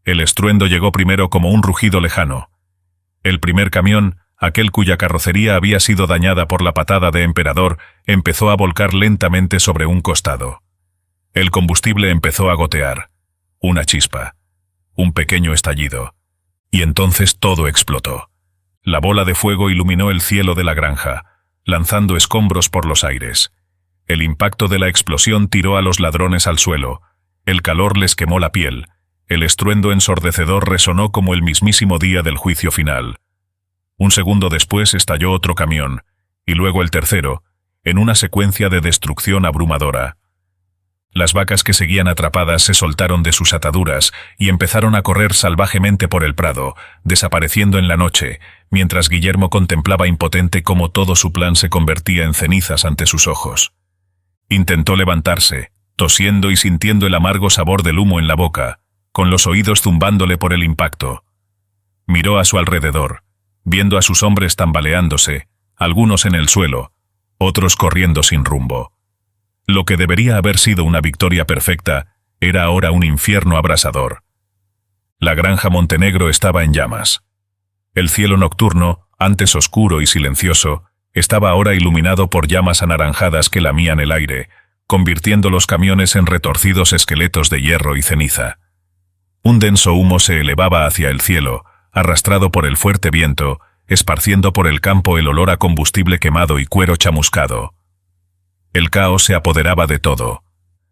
Speaker 1: El estruendo llegó primero como un rugido lejano. El primer camión, aquel cuya carrocería había sido dañada por la patada de Emperador, empezó a volcar lentamente sobre un costado. El combustible empezó a gotear. Una chispa. Un pequeño estallido. Y entonces todo explotó. La bola de fuego iluminó el cielo de la granja, lanzando escombros por los aires. El impacto de la explosión tiró a los ladrones al suelo. El calor les quemó la piel. El estruendo ensordecedor resonó como el mismísimo día del juicio final. Un segundo después estalló otro camión, y luego el tercero, en una secuencia de destrucción abrumadora. Las vacas que seguían atrapadas se soltaron de sus ataduras y empezaron a correr salvajemente por el prado, desapareciendo en la noche, mientras Guillermo contemplaba impotente cómo todo su plan se convertía en cenizas ante sus ojos. Intentó levantarse, tosiendo y sintiendo el amargo sabor del humo en la boca, con los oídos zumbándole por el impacto. Miró a su alrededor, viendo a sus hombres tambaleándose, algunos en el suelo, otros corriendo sin rumbo. Lo que debería haber sido una victoria perfecta, era ahora un infierno abrasador. La granja Montenegro estaba en llamas. El cielo nocturno, antes oscuro y silencioso, estaba ahora iluminado por llamas anaranjadas que lamían el aire, convirtiendo los camiones en retorcidos esqueletos de hierro y ceniza. Un denso humo se elevaba hacia el cielo, arrastrado por el fuerte viento, esparciendo por el campo el olor a combustible quemado y cuero chamuscado. El caos se apoderaba de todo.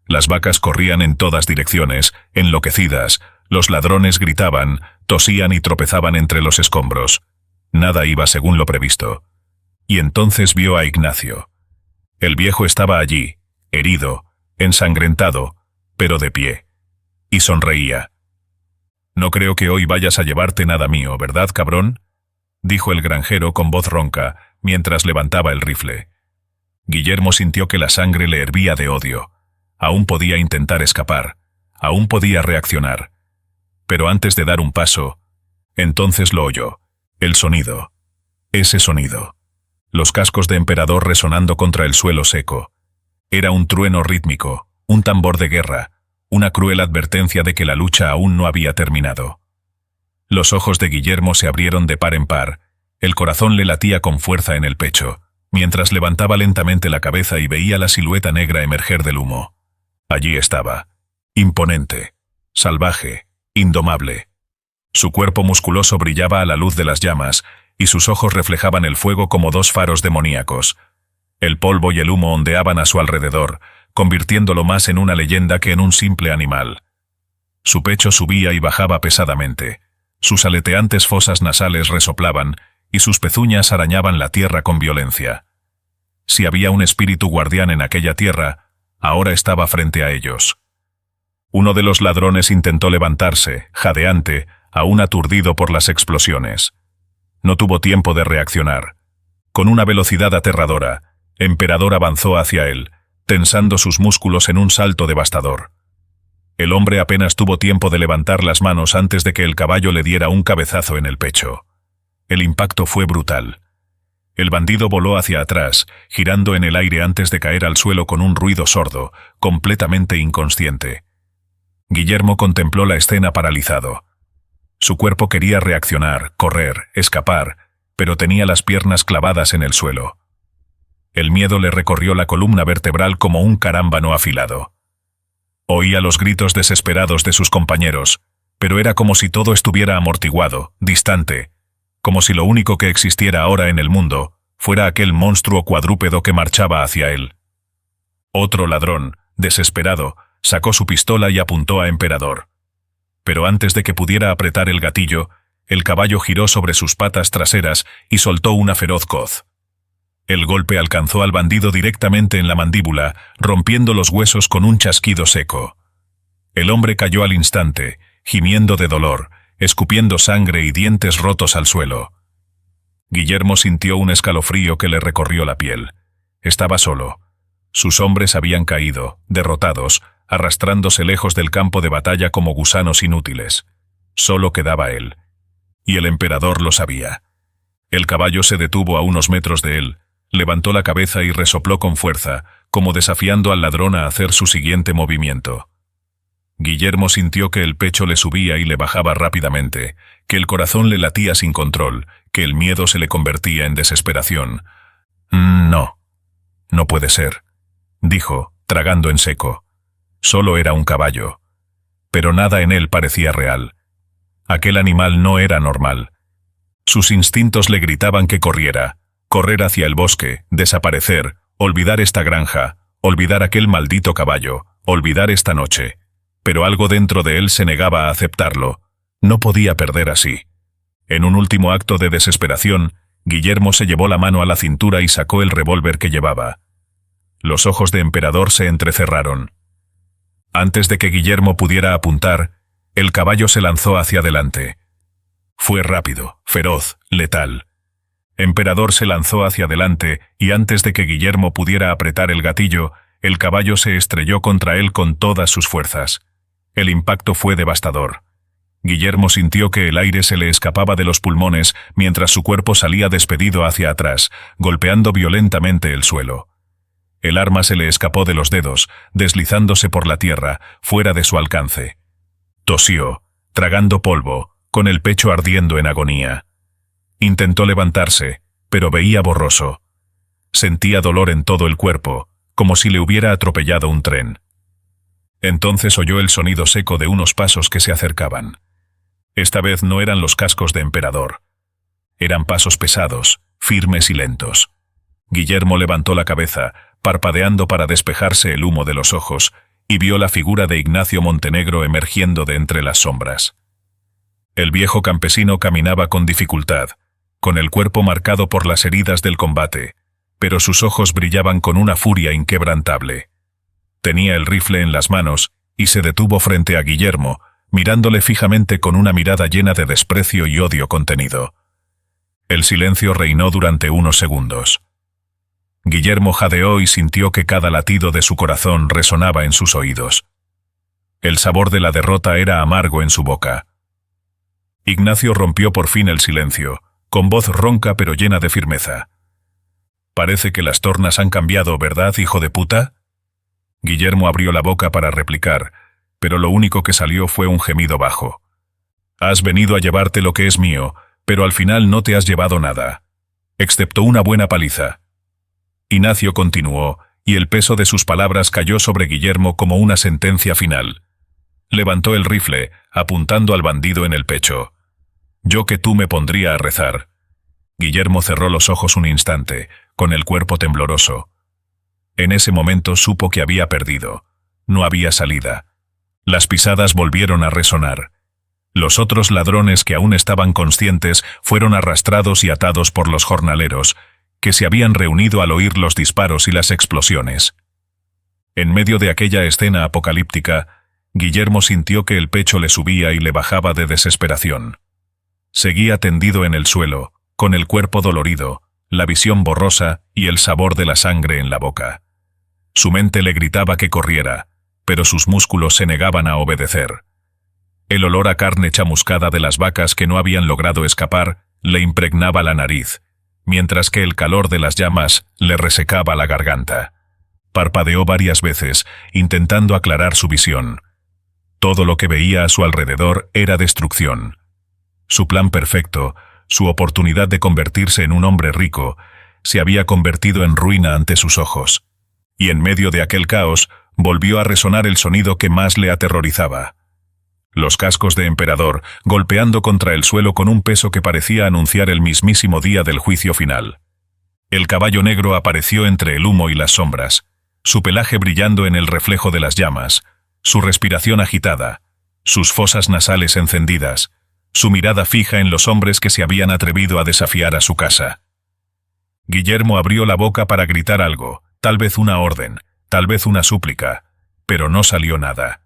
Speaker 1: Las vacas corrían en todas direcciones, enloquecidas, los ladrones gritaban, tosían y tropezaban entre los escombros. Nada iba según lo previsto. Y entonces vio a Ignacio. El viejo estaba allí, herido, ensangrentado, pero de pie. Y sonreía. «No creo que hoy vayas a llevarte nada mío, ¿verdad, cabrón?», dijo el granjero con voz ronca, mientras levantaba el rifle. Guillermo sintió que la sangre le hervía de odio. Aún podía intentar escapar. Aún podía reaccionar. Pero antes de dar un paso, entonces lo oyó. El sonido. Ese sonido. Los cascos de Emperador resonando contra el suelo seco. Era un trueno rítmico, un tambor de guerra, una cruel advertencia de que la lucha aún no había terminado. Los ojos de Guillermo se abrieron de par en par. El corazón le latía con fuerza en el pecho, mientras levantaba lentamente la cabeza y veía la silueta negra emerger del humo. Allí estaba, imponente, salvaje, indomable. Su cuerpo musculoso brillaba a la luz de las llamas, y sus ojos reflejaban el fuego como dos faros demoníacos. El polvo y el humo ondeaban a su alrededor, convirtiéndolo más en una leyenda que en un simple animal. Su pecho subía y bajaba pesadamente. Sus aleteantes fosas nasales resoplaban, y sus pezuñas arañaban la tierra con violencia. Si había un espíritu guardián en aquella tierra, ahora estaba frente a ellos. Uno de los ladrones intentó levantarse, jadeante, aún aturdido por las explosiones. No tuvo tiempo de reaccionar. Con una velocidad aterradora, Emperador avanzó hacia él, tensando sus músculos en un salto devastador. El hombre apenas tuvo tiempo de levantar las manos antes de que el caballo le diera un cabezazo en el pecho. El impacto fue brutal. El bandido voló hacia atrás, girando en el aire antes de caer al suelo con un ruido sordo, completamente inconsciente. Guillermo contempló la escena paralizado. Su cuerpo quería reaccionar, correr, escapar, pero tenía las piernas clavadas en el suelo. El miedo le recorrió la columna vertebral como un carámbano afilado. Oía los gritos desesperados de sus compañeros, pero era como si todo estuviera amortiguado, distante, como si lo único que existiera ahora en el mundo fuera aquel monstruo cuadrúpedo que marchaba hacia él. Otro ladrón, desesperado, sacó su pistola y apuntó a Emperador. pero antes de que pudiera apretar el gatillo, el caballo giró sobre sus patas traseras y soltó una feroz coz. El golpe alcanzó al bandido directamente en la mandíbula, rompiendo los huesos con un chasquido seco. El hombre cayó al instante, gimiendo de dolor, escupiendo sangre y dientes rotos al suelo. Guillermo sintió un escalofrío que le recorrió la piel. Estaba solo. Sus hombres habían caído, derrotados, arrastrándose lejos del campo de batalla como gusanos inútiles. Solo quedaba él. Y el emperador lo sabía. El caballo se detuvo a unos metros de él, levantó la cabeza y resopló con fuerza, como desafiando al ladrón a hacer su siguiente movimiento. Guillermo sintió que el pecho le subía y le bajaba rápidamente, que el corazón le latía sin control, que el miedo se le convertía en desesperación. No puede ser, dijo, tragando en seco. Solo era un caballo. Pero nada en él parecía real. Aquel animal no era normal. Sus instintos le gritaban que corriera, correr hacia el bosque, desaparecer, olvidar esta granja, olvidar aquel maldito caballo, olvidar esta noche. Pero algo dentro de él se negaba a aceptarlo. No podía perder así. En un último acto de desesperación, Guillermo se llevó la mano a la cintura y sacó el revólver que llevaba. Los ojos de Emperador se entrecerraron. Antes de que Guillermo pudiera apuntar, el caballo se lanzó hacia adelante. Fue rápido, feroz, letal. Emperador se lanzó hacia adelante y antes de que Guillermo pudiera apretar el gatillo, el caballo se estrelló contra él con todas sus fuerzas. El impacto fue devastador. Guillermo sintió que el aire se le escapaba de los pulmones mientras su cuerpo salía despedido hacia atrás, golpeando violentamente el suelo. El arma se le escapó de los dedos, deslizándose por la tierra, fuera de su alcance. Tosió, tragando polvo, con el pecho ardiendo en agonía. Intentó levantarse, pero veía borroso. Sentía dolor en todo el cuerpo, como si le hubiera atropellado un tren. Entonces oyó el sonido seco de unos pasos que se acercaban. Esta vez no eran los cascos de Emperador. Eran pasos pesados, firmes y lentos. Guillermo levantó la cabeza, parpadeando para despejarse el humo de los ojos, y vio la figura de Ignacio Montenegro emergiendo de entre las sombras. El viejo campesino caminaba con dificultad, con el cuerpo marcado por las heridas del combate, pero sus ojos brillaban con una furia inquebrantable. Tenía el rifle en las manos y se detuvo frente a Guillermo, mirándole fijamente con una mirada llena de desprecio y odio contenido. El silencio reinó durante unos segundos. Guillermo jadeó y sintió que cada latido de su corazón resonaba en sus oídos. El sabor de la derrota era amargo en su boca. Ignacio rompió por fin el silencio, con voz ronca pero llena de firmeza. «Parece que las tornas han cambiado, ¿verdad, hijo de puta?» Guillermo abrió la boca para replicar, pero lo único que salió fue un gemido bajo. «Has venido a llevarte lo que es mío, pero al final no te has llevado nada, excepto una buena paliza». Ignacio continuó, y el peso de sus palabras cayó sobre Guillermo como una sentencia final. Levantó el rifle, apuntando al bandido en el pecho. «Yo que tú me pondría a rezar». Guillermo cerró los ojos un instante, con el cuerpo tembloroso. En ese momento supo que había perdido. No había salida. Las pisadas volvieron a resonar. Los otros ladrones que aún estaban conscientes fueron arrastrados y atados por los jornaleros, que se habían reunido al oír los disparos y las explosiones. En medio de aquella escena apocalíptica, Guillermo sintió que el pecho le subía y le bajaba de desesperación. Seguía tendido en el suelo, con el cuerpo dolorido, la visión borrosa y el sabor de la sangre en la boca. Su mente le gritaba que corriera, pero sus músculos se negaban a obedecer. El olor a carne chamuscada de las vacas que no habían logrado escapar le impregnaba la nariz, mientras que el calor de las llamas le resecaba la garganta. Parpadeó varias veces, intentando aclarar su visión. Todo lo que veía a su alrededor era destrucción. Su plan perfecto, su oportunidad de convertirse en un hombre rico, se había convertido en ruina ante sus ojos. Y en medio de aquel caos, volvió a resonar el sonido que más le aterrorizaba. Los cascos de Emperador, golpeando contra el suelo con un peso que parecía anunciar el mismísimo día del juicio final. El caballo negro apareció entre el humo y las sombras, su pelaje brillando en el reflejo de las llamas, su respiración agitada, sus fosas nasales encendidas, su mirada fija en los hombres que se habían atrevido a desafiar a su casa. Guillermo abrió la boca para gritar algo, tal vez una orden, tal vez una súplica, pero no salió nada.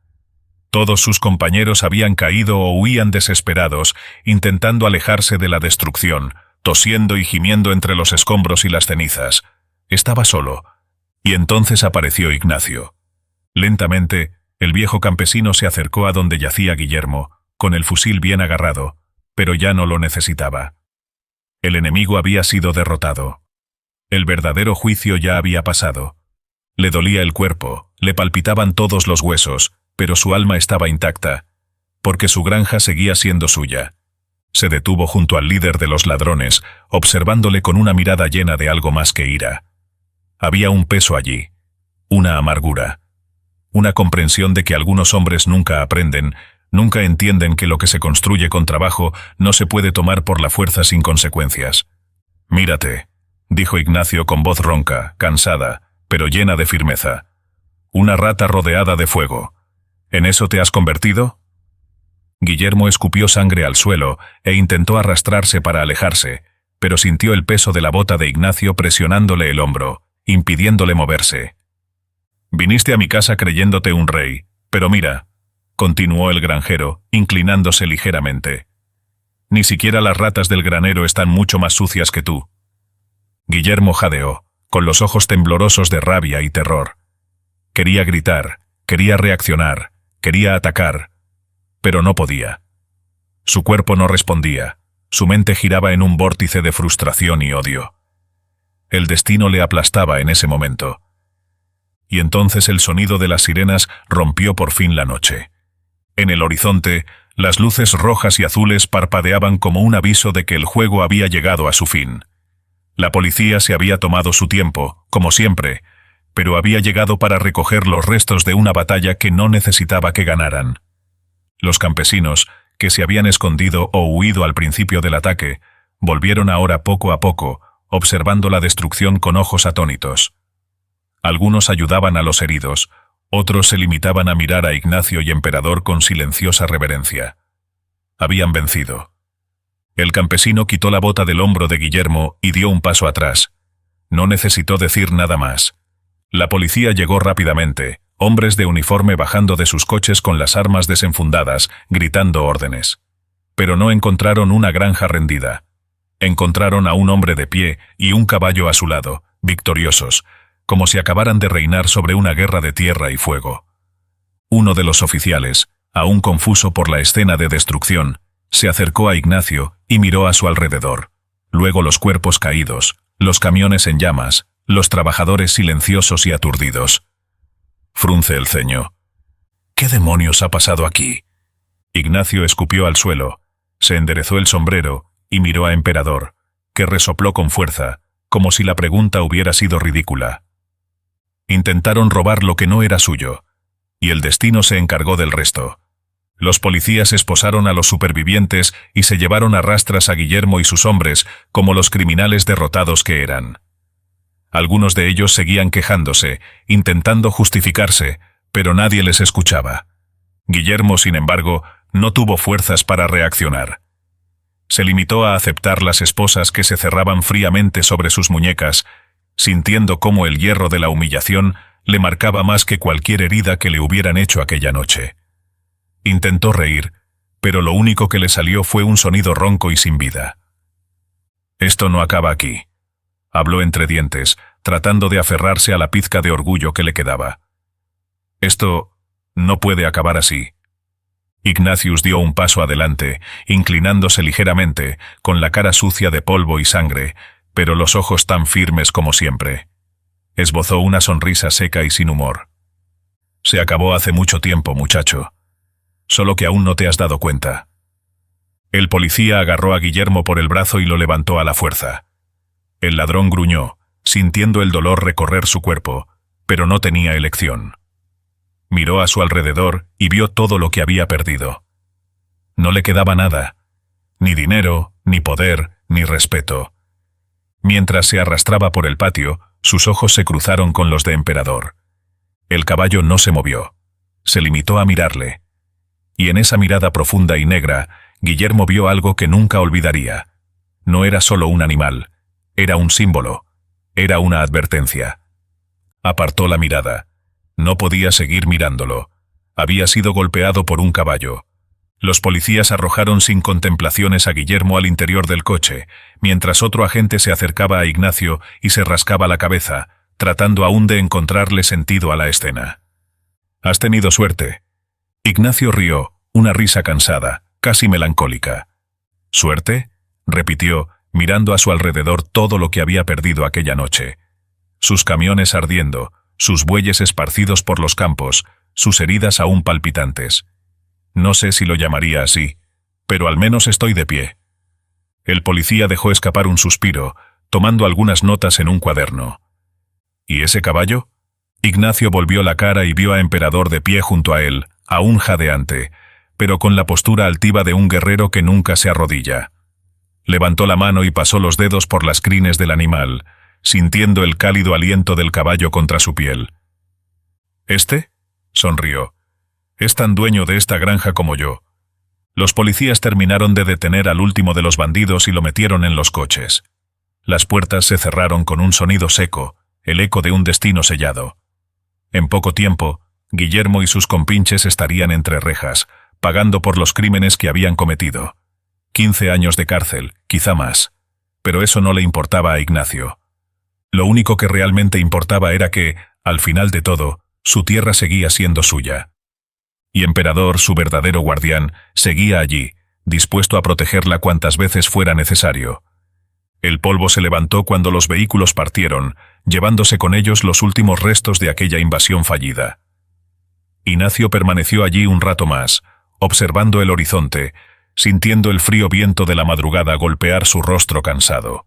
Speaker 1: Todos sus compañeros habían caído o huían desesperados, intentando alejarse de la destrucción, tosiendo y gimiendo entre los escombros y las cenizas. Estaba solo. Y entonces apareció Ignacio. Lentamente, el viejo campesino se acercó a donde yacía Guillermo, con el fusil bien agarrado, pero ya no lo necesitaba. El enemigo había sido derrotado. El verdadero juicio ya había pasado. Le dolía el cuerpo, le palpitaban todos los huesos, pero su alma estaba intacta, porque su granja seguía siendo suya. Se detuvo junto al líder de los ladrones, observándole con una mirada llena de algo más que ira. Había un peso allí, una amargura, una comprensión de que algunos hombres nunca aprenden, nunca entienden que lo que se construye con trabajo no se puede tomar por la fuerza sin consecuencias. «Mírate», dijo Ignacio con voz ronca, cansada, pero llena de firmeza. «Una rata rodeada de fuego. ¿En eso te has convertido?» Guillermo escupió sangre al suelo e intentó arrastrarse para alejarse, pero sintió el peso de la bota de Ignacio presionándole el hombro, impidiéndole moverse. «Viniste a mi casa creyéndote un rey, pero mira», continuó el granjero, inclinándose ligeramente. «Ni siquiera las ratas del granero están mucho más sucias que tú». Guillermo jadeó, con los ojos temblorosos de rabia y terror. Quería gritar, quería reaccionar, quería atacar, pero no podía. Su cuerpo no respondía, su mente giraba en un vórtice de frustración y odio. El destino le aplastaba en ese momento. Y entonces el sonido de las sirenas rompió por fin la noche. En el horizonte, las luces rojas y azules parpadeaban como un aviso de que el juego había llegado a su fin. La policía se había tomado su tiempo, como siempre, pero había llegado para recoger los restos de una batalla que no necesitaba que ganaran. Los campesinos, que se habían escondido o huido al principio del ataque, volvieron ahora poco a poco, observando la destrucción con ojos atónitos. Algunos ayudaban a los heridos, otros se limitaban a mirar a Ignacio y Emperador con silenciosa reverencia. Habían vencido. El campesino quitó la bota del hombro de Guillermo y dio un paso atrás. No necesitó decir nada más. La policía llegó rápidamente, hombres de uniforme bajando de sus coches con las armas desenfundadas, gritando órdenes. Pero no encontraron una granja rendida. Encontraron a un hombre de pie y un caballo a su lado, victoriosos, como si acabaran de reinar sobre una guerra de tierra y fuego. Uno de los oficiales, aún confuso por la escena de destrucción, se acercó a Ignacio y miró a su alrededor. Luego los cuerpos caídos, los camiones en llamas, los trabajadores silenciosos y aturdidos. Frunce el ceño. ¿Qué demonios ha pasado aquí? Ignacio escupió al suelo, se enderezó el sombrero y miró a Emperador, que resopló con fuerza, como si la pregunta hubiera sido ridícula. Intentaron robar lo que no era suyo, y el destino se encargó del resto. Los policías esposaron a los supervivientes y se llevaron a rastras a Guillermo y sus hombres como los criminales derrotados que eran. Algunos de ellos seguían quejándose, intentando justificarse, pero nadie les escuchaba. Guillermo, sin embargo, no tuvo fuerzas para reaccionar. Se limitó a aceptar las esposas que se cerraban fríamente sobre sus muñecas, sintiendo cómo el hierro de la humillación le marcaba más que cualquier herida que le hubieran hecho aquella noche. Intentó reír, pero lo único que le salió fue un sonido ronco y sin vida. «Esto no acaba aquí», habló entre dientes, tratando de aferrarse a la pizca de orgullo que le quedaba. «Esto no puede acabar así». Ignatius dio un paso adelante, inclinándose ligeramente, con la cara sucia de polvo y sangre, pero los ojos tan firmes como siempre. Esbozó una sonrisa seca y sin humor. «Se acabó hace mucho tiempo, muchacho. Solo que aún no te has dado cuenta». El policía agarró a Guillermo por el brazo y lo levantó a la fuerza. El ladrón gruñó, sintiendo el dolor recorrer su cuerpo, pero no tenía elección. Miró a su alrededor y vio todo lo que había perdido. No le quedaba nada, ni dinero, ni poder, ni respeto. Mientras se arrastraba por el patio, sus ojos se cruzaron con los de Emperador. El caballo no se movió. Se limitó a mirarle. Y en esa mirada profunda y negra, Guillermo vio algo que nunca olvidaría. No era solo un animal, era un símbolo, era una advertencia. Apartó la mirada. No podía seguir mirándolo. Había sido golpeado por un caballo. Los policías arrojaron sin contemplaciones a Guillermo al interior del coche, mientras otro agente se acercaba a Ignacio y se rascaba la cabeza, tratando aún de encontrarle sentido a la escena. «Has tenido suerte». Ignacio rió, una risa cansada, casi melancólica. «¿Suerte?», repitió, mirando a su alrededor todo lo que había perdido aquella noche. Sus camiones ardiendo, sus bueyes esparcidos por los campos, sus heridas aún palpitantes. No sé si lo llamaría así, pero al menos estoy de pie. El policía dejó escapar un suspiro, tomando algunas notas en un cuaderno. ¿Y ese caballo? Ignacio volvió la cara y vio a Emperador de pie junto a él, aún jadeante, pero con la postura altiva de un guerrero que nunca se arrodilla. Levantó la mano y pasó los dedos por las crines del animal, sintiendo el cálido aliento del caballo contra su piel. «¿Este?», sonrió. «Es tan dueño de esta granja como yo». Los policías terminaron de detener al último de los bandidos y lo metieron en los coches. Las puertas se cerraron con un sonido seco, el eco de un destino sellado. En poco tiempo, Guillermo y sus compinches estarían entre rejas, pagando por los crímenes que habían cometido. 15 años de cárcel, quizá más. Pero eso no le importaba a Ignacio. Lo único que realmente importaba era que, al final de todo, su tierra seguía siendo suya. Y Emperador, su verdadero guardián, seguía allí, dispuesto a protegerla cuantas veces fuera necesario. El polvo se levantó cuando los vehículos partieron, llevándose con ellos los últimos restos de aquella invasión fallida. Ignacio permaneció allí un rato más, observando el horizonte, sintiendo el frío viento de la madrugada golpear su rostro cansado.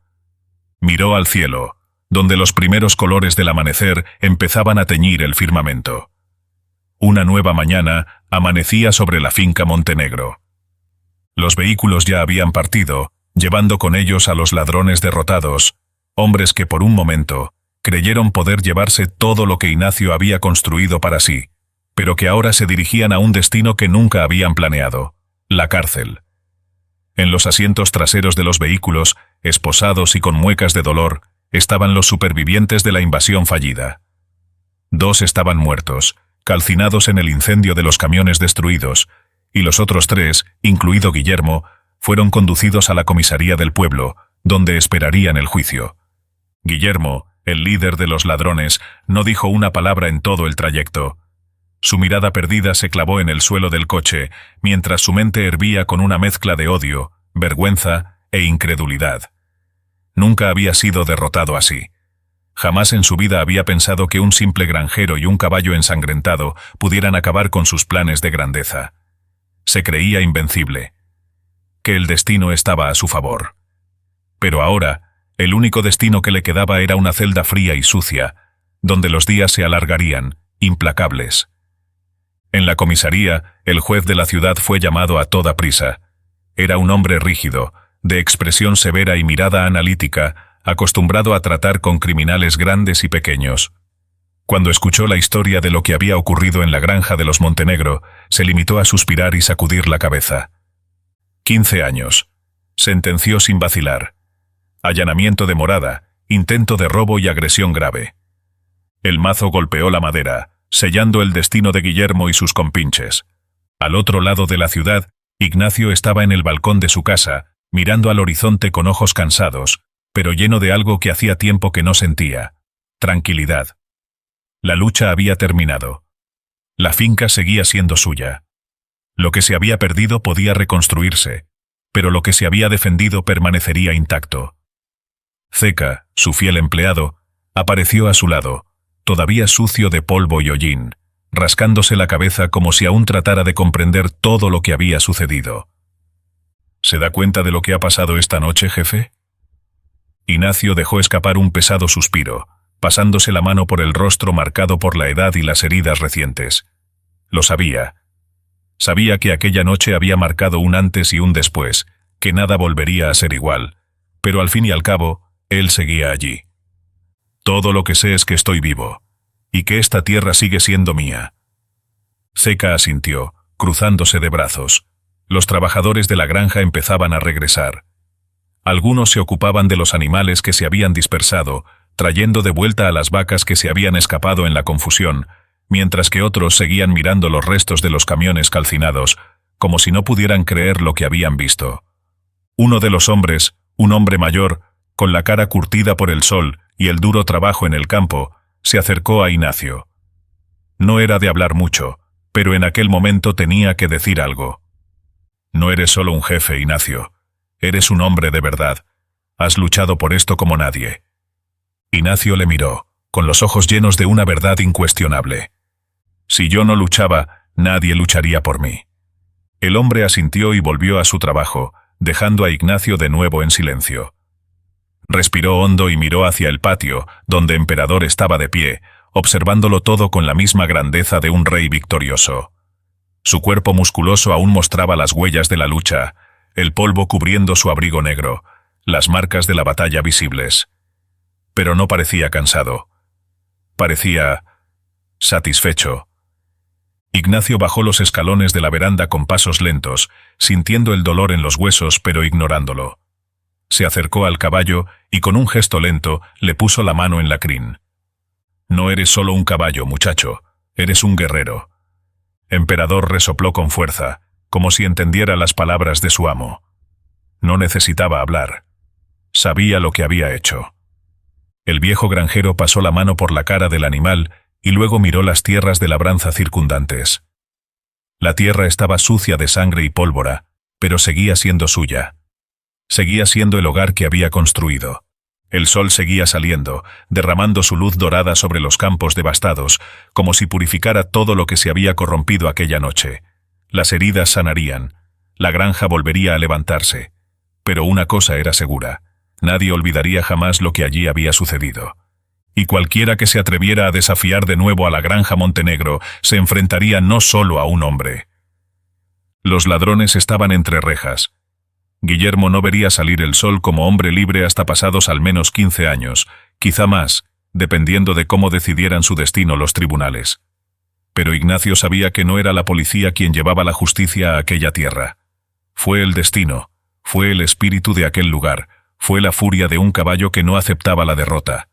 Speaker 1: Miró al cielo, donde los primeros colores del amanecer empezaban a teñir el firmamento. Una nueva mañana amanecía sobre la finca Montenegro. Los vehículos ya habían partido, llevando con ellos a los ladrones derrotados, hombres que por un momento creyeron poder llevarse todo lo que Ignacio había construido para sí, pero que ahora se dirigían a un destino que nunca habían planeado: la cárcel. En los asientos traseros de los vehículos, esposados y con muecas de dolor, estaban los supervivientes de la invasión fallida. 2 estaban muertos, calcinados en el incendio de los camiones destruidos, y los otros 3, incluido Guillermo, fueron conducidos a la comisaría del pueblo, donde esperarían el juicio. Guillermo, el líder de los ladrones, no dijo una palabra en todo el trayecto. Su mirada perdida se clavó en el suelo del coche, mientras su mente hervía con una mezcla de odio, vergüenza e incredulidad. Nunca había sido derrotado así. Jamás en su vida había pensado que un simple granjero y un caballo ensangrentado pudieran acabar con sus planes de grandeza. Se creía invencible, que el destino estaba a su favor. Pero ahora, el único destino que le quedaba era una celda fría y sucia, donde los días se alargarían, implacables. En la comisaría, el juez de la ciudad fue llamado a toda prisa. Era un hombre rígido, de expresión severa y mirada analítica, acostumbrado a tratar con criminales grandes y pequeños. Cuando escuchó la historia de lo que había ocurrido en la granja de los Montenegro, se limitó a suspirar y sacudir la cabeza. 15 años. Sentenció sin vacilar. Allanamiento de morada, intento de robo y agresión grave. El mazo golpeó la madera, sellando el destino de Guillermo y sus compinches. Al otro lado de la ciudad, Ignacio estaba en el balcón de su casa, mirando al horizonte con ojos cansados, pero lleno de algo que hacía tiempo que no sentía: tranquilidad. La lucha había terminado. La finca seguía siendo suya. Lo que se había perdido podía reconstruirse, pero lo que se había defendido permanecería intacto. Zeca, su fiel empleado, apareció a su lado, todavía sucio de polvo y hollín, rascándose la cabeza como si aún tratara de comprender todo lo que había sucedido. ¿Se da cuenta de lo que ha pasado esta noche, jefe? Ignacio dejó escapar un pesado suspiro, pasándose la mano por el rostro marcado por la edad y las heridas recientes. Lo sabía. Sabía que aquella noche había marcado un antes y un después, que nada volvería a ser igual, pero al fin y al cabo, él seguía allí. Todo lo que sé es que estoy vivo, y que esta tierra sigue siendo mía. Zeca asintió, cruzándose de brazos. Los trabajadores de la granja empezaban a regresar. Algunos se ocupaban de los animales que se habían dispersado, trayendo de vuelta a las vacas que se habían escapado en la confusión, mientras que otros seguían mirando los restos de los camiones calcinados, como si no pudieran creer lo que habían visto. Uno de los hombres, un hombre mayor, con la cara curtida por el sol y el duro trabajo en el campo, se acercó a Ignacio. No era de hablar mucho, pero en aquel momento tenía que decir algo. No eres solo un jefe, Ignacio. Eres un hombre de verdad. Has luchado por esto como nadie. Ignacio le miró, con los ojos llenos de una verdad incuestionable. Si yo no luchaba, nadie lucharía por mí. El hombre asintió y volvió a su trabajo, dejando a Ignacio de nuevo en silencio. Respiró hondo y miró hacia el patio, donde Emperador estaba de pie, observándolo todo con la misma grandeza de un rey victorioso. Su cuerpo musculoso aún mostraba las huellas de la lucha, el polvo cubriendo su abrigo negro, las marcas de la batalla visibles. Pero no parecía cansado. Parecía satisfecho. Ignacio bajó los escalones de la veranda con pasos lentos, sintiendo el dolor en los huesos pero ignorándolo. Se acercó al caballo y con un gesto lento le puso la mano en la crin. No eres solo un caballo, muchacho, eres un guerrero. Emperador resopló con fuerza, como si entendiera las palabras de su amo. No necesitaba hablar. Sabía lo que había hecho. El viejo granjero pasó la mano por la cara del animal y luego miró las tierras de labranza circundantes. La tierra estaba sucia de sangre y pólvora, pero seguía siendo suya. Seguía siendo el hogar que había construido. El sol seguía saliendo, derramando su luz dorada sobre los campos devastados, como si purificara todo lo que se había corrompido aquella noche. Las heridas sanarían, la granja volvería a levantarse. Pero una cosa era segura, nadie olvidaría jamás lo que allí había sucedido. Y cualquiera que se atreviera a desafiar de nuevo a la granja Montenegro se enfrentaría no solo a un hombre. Los ladrones estaban entre rejas. Guillermo no vería salir el sol como hombre libre hasta pasados al menos 15 años, quizá más, dependiendo de cómo decidieran su destino los tribunales. Pero Ignacio sabía que no era la policía quien llevaba la justicia a aquella tierra. Fue el destino, fue el espíritu de aquel lugar, fue la furia de un caballo que no aceptaba la derrota.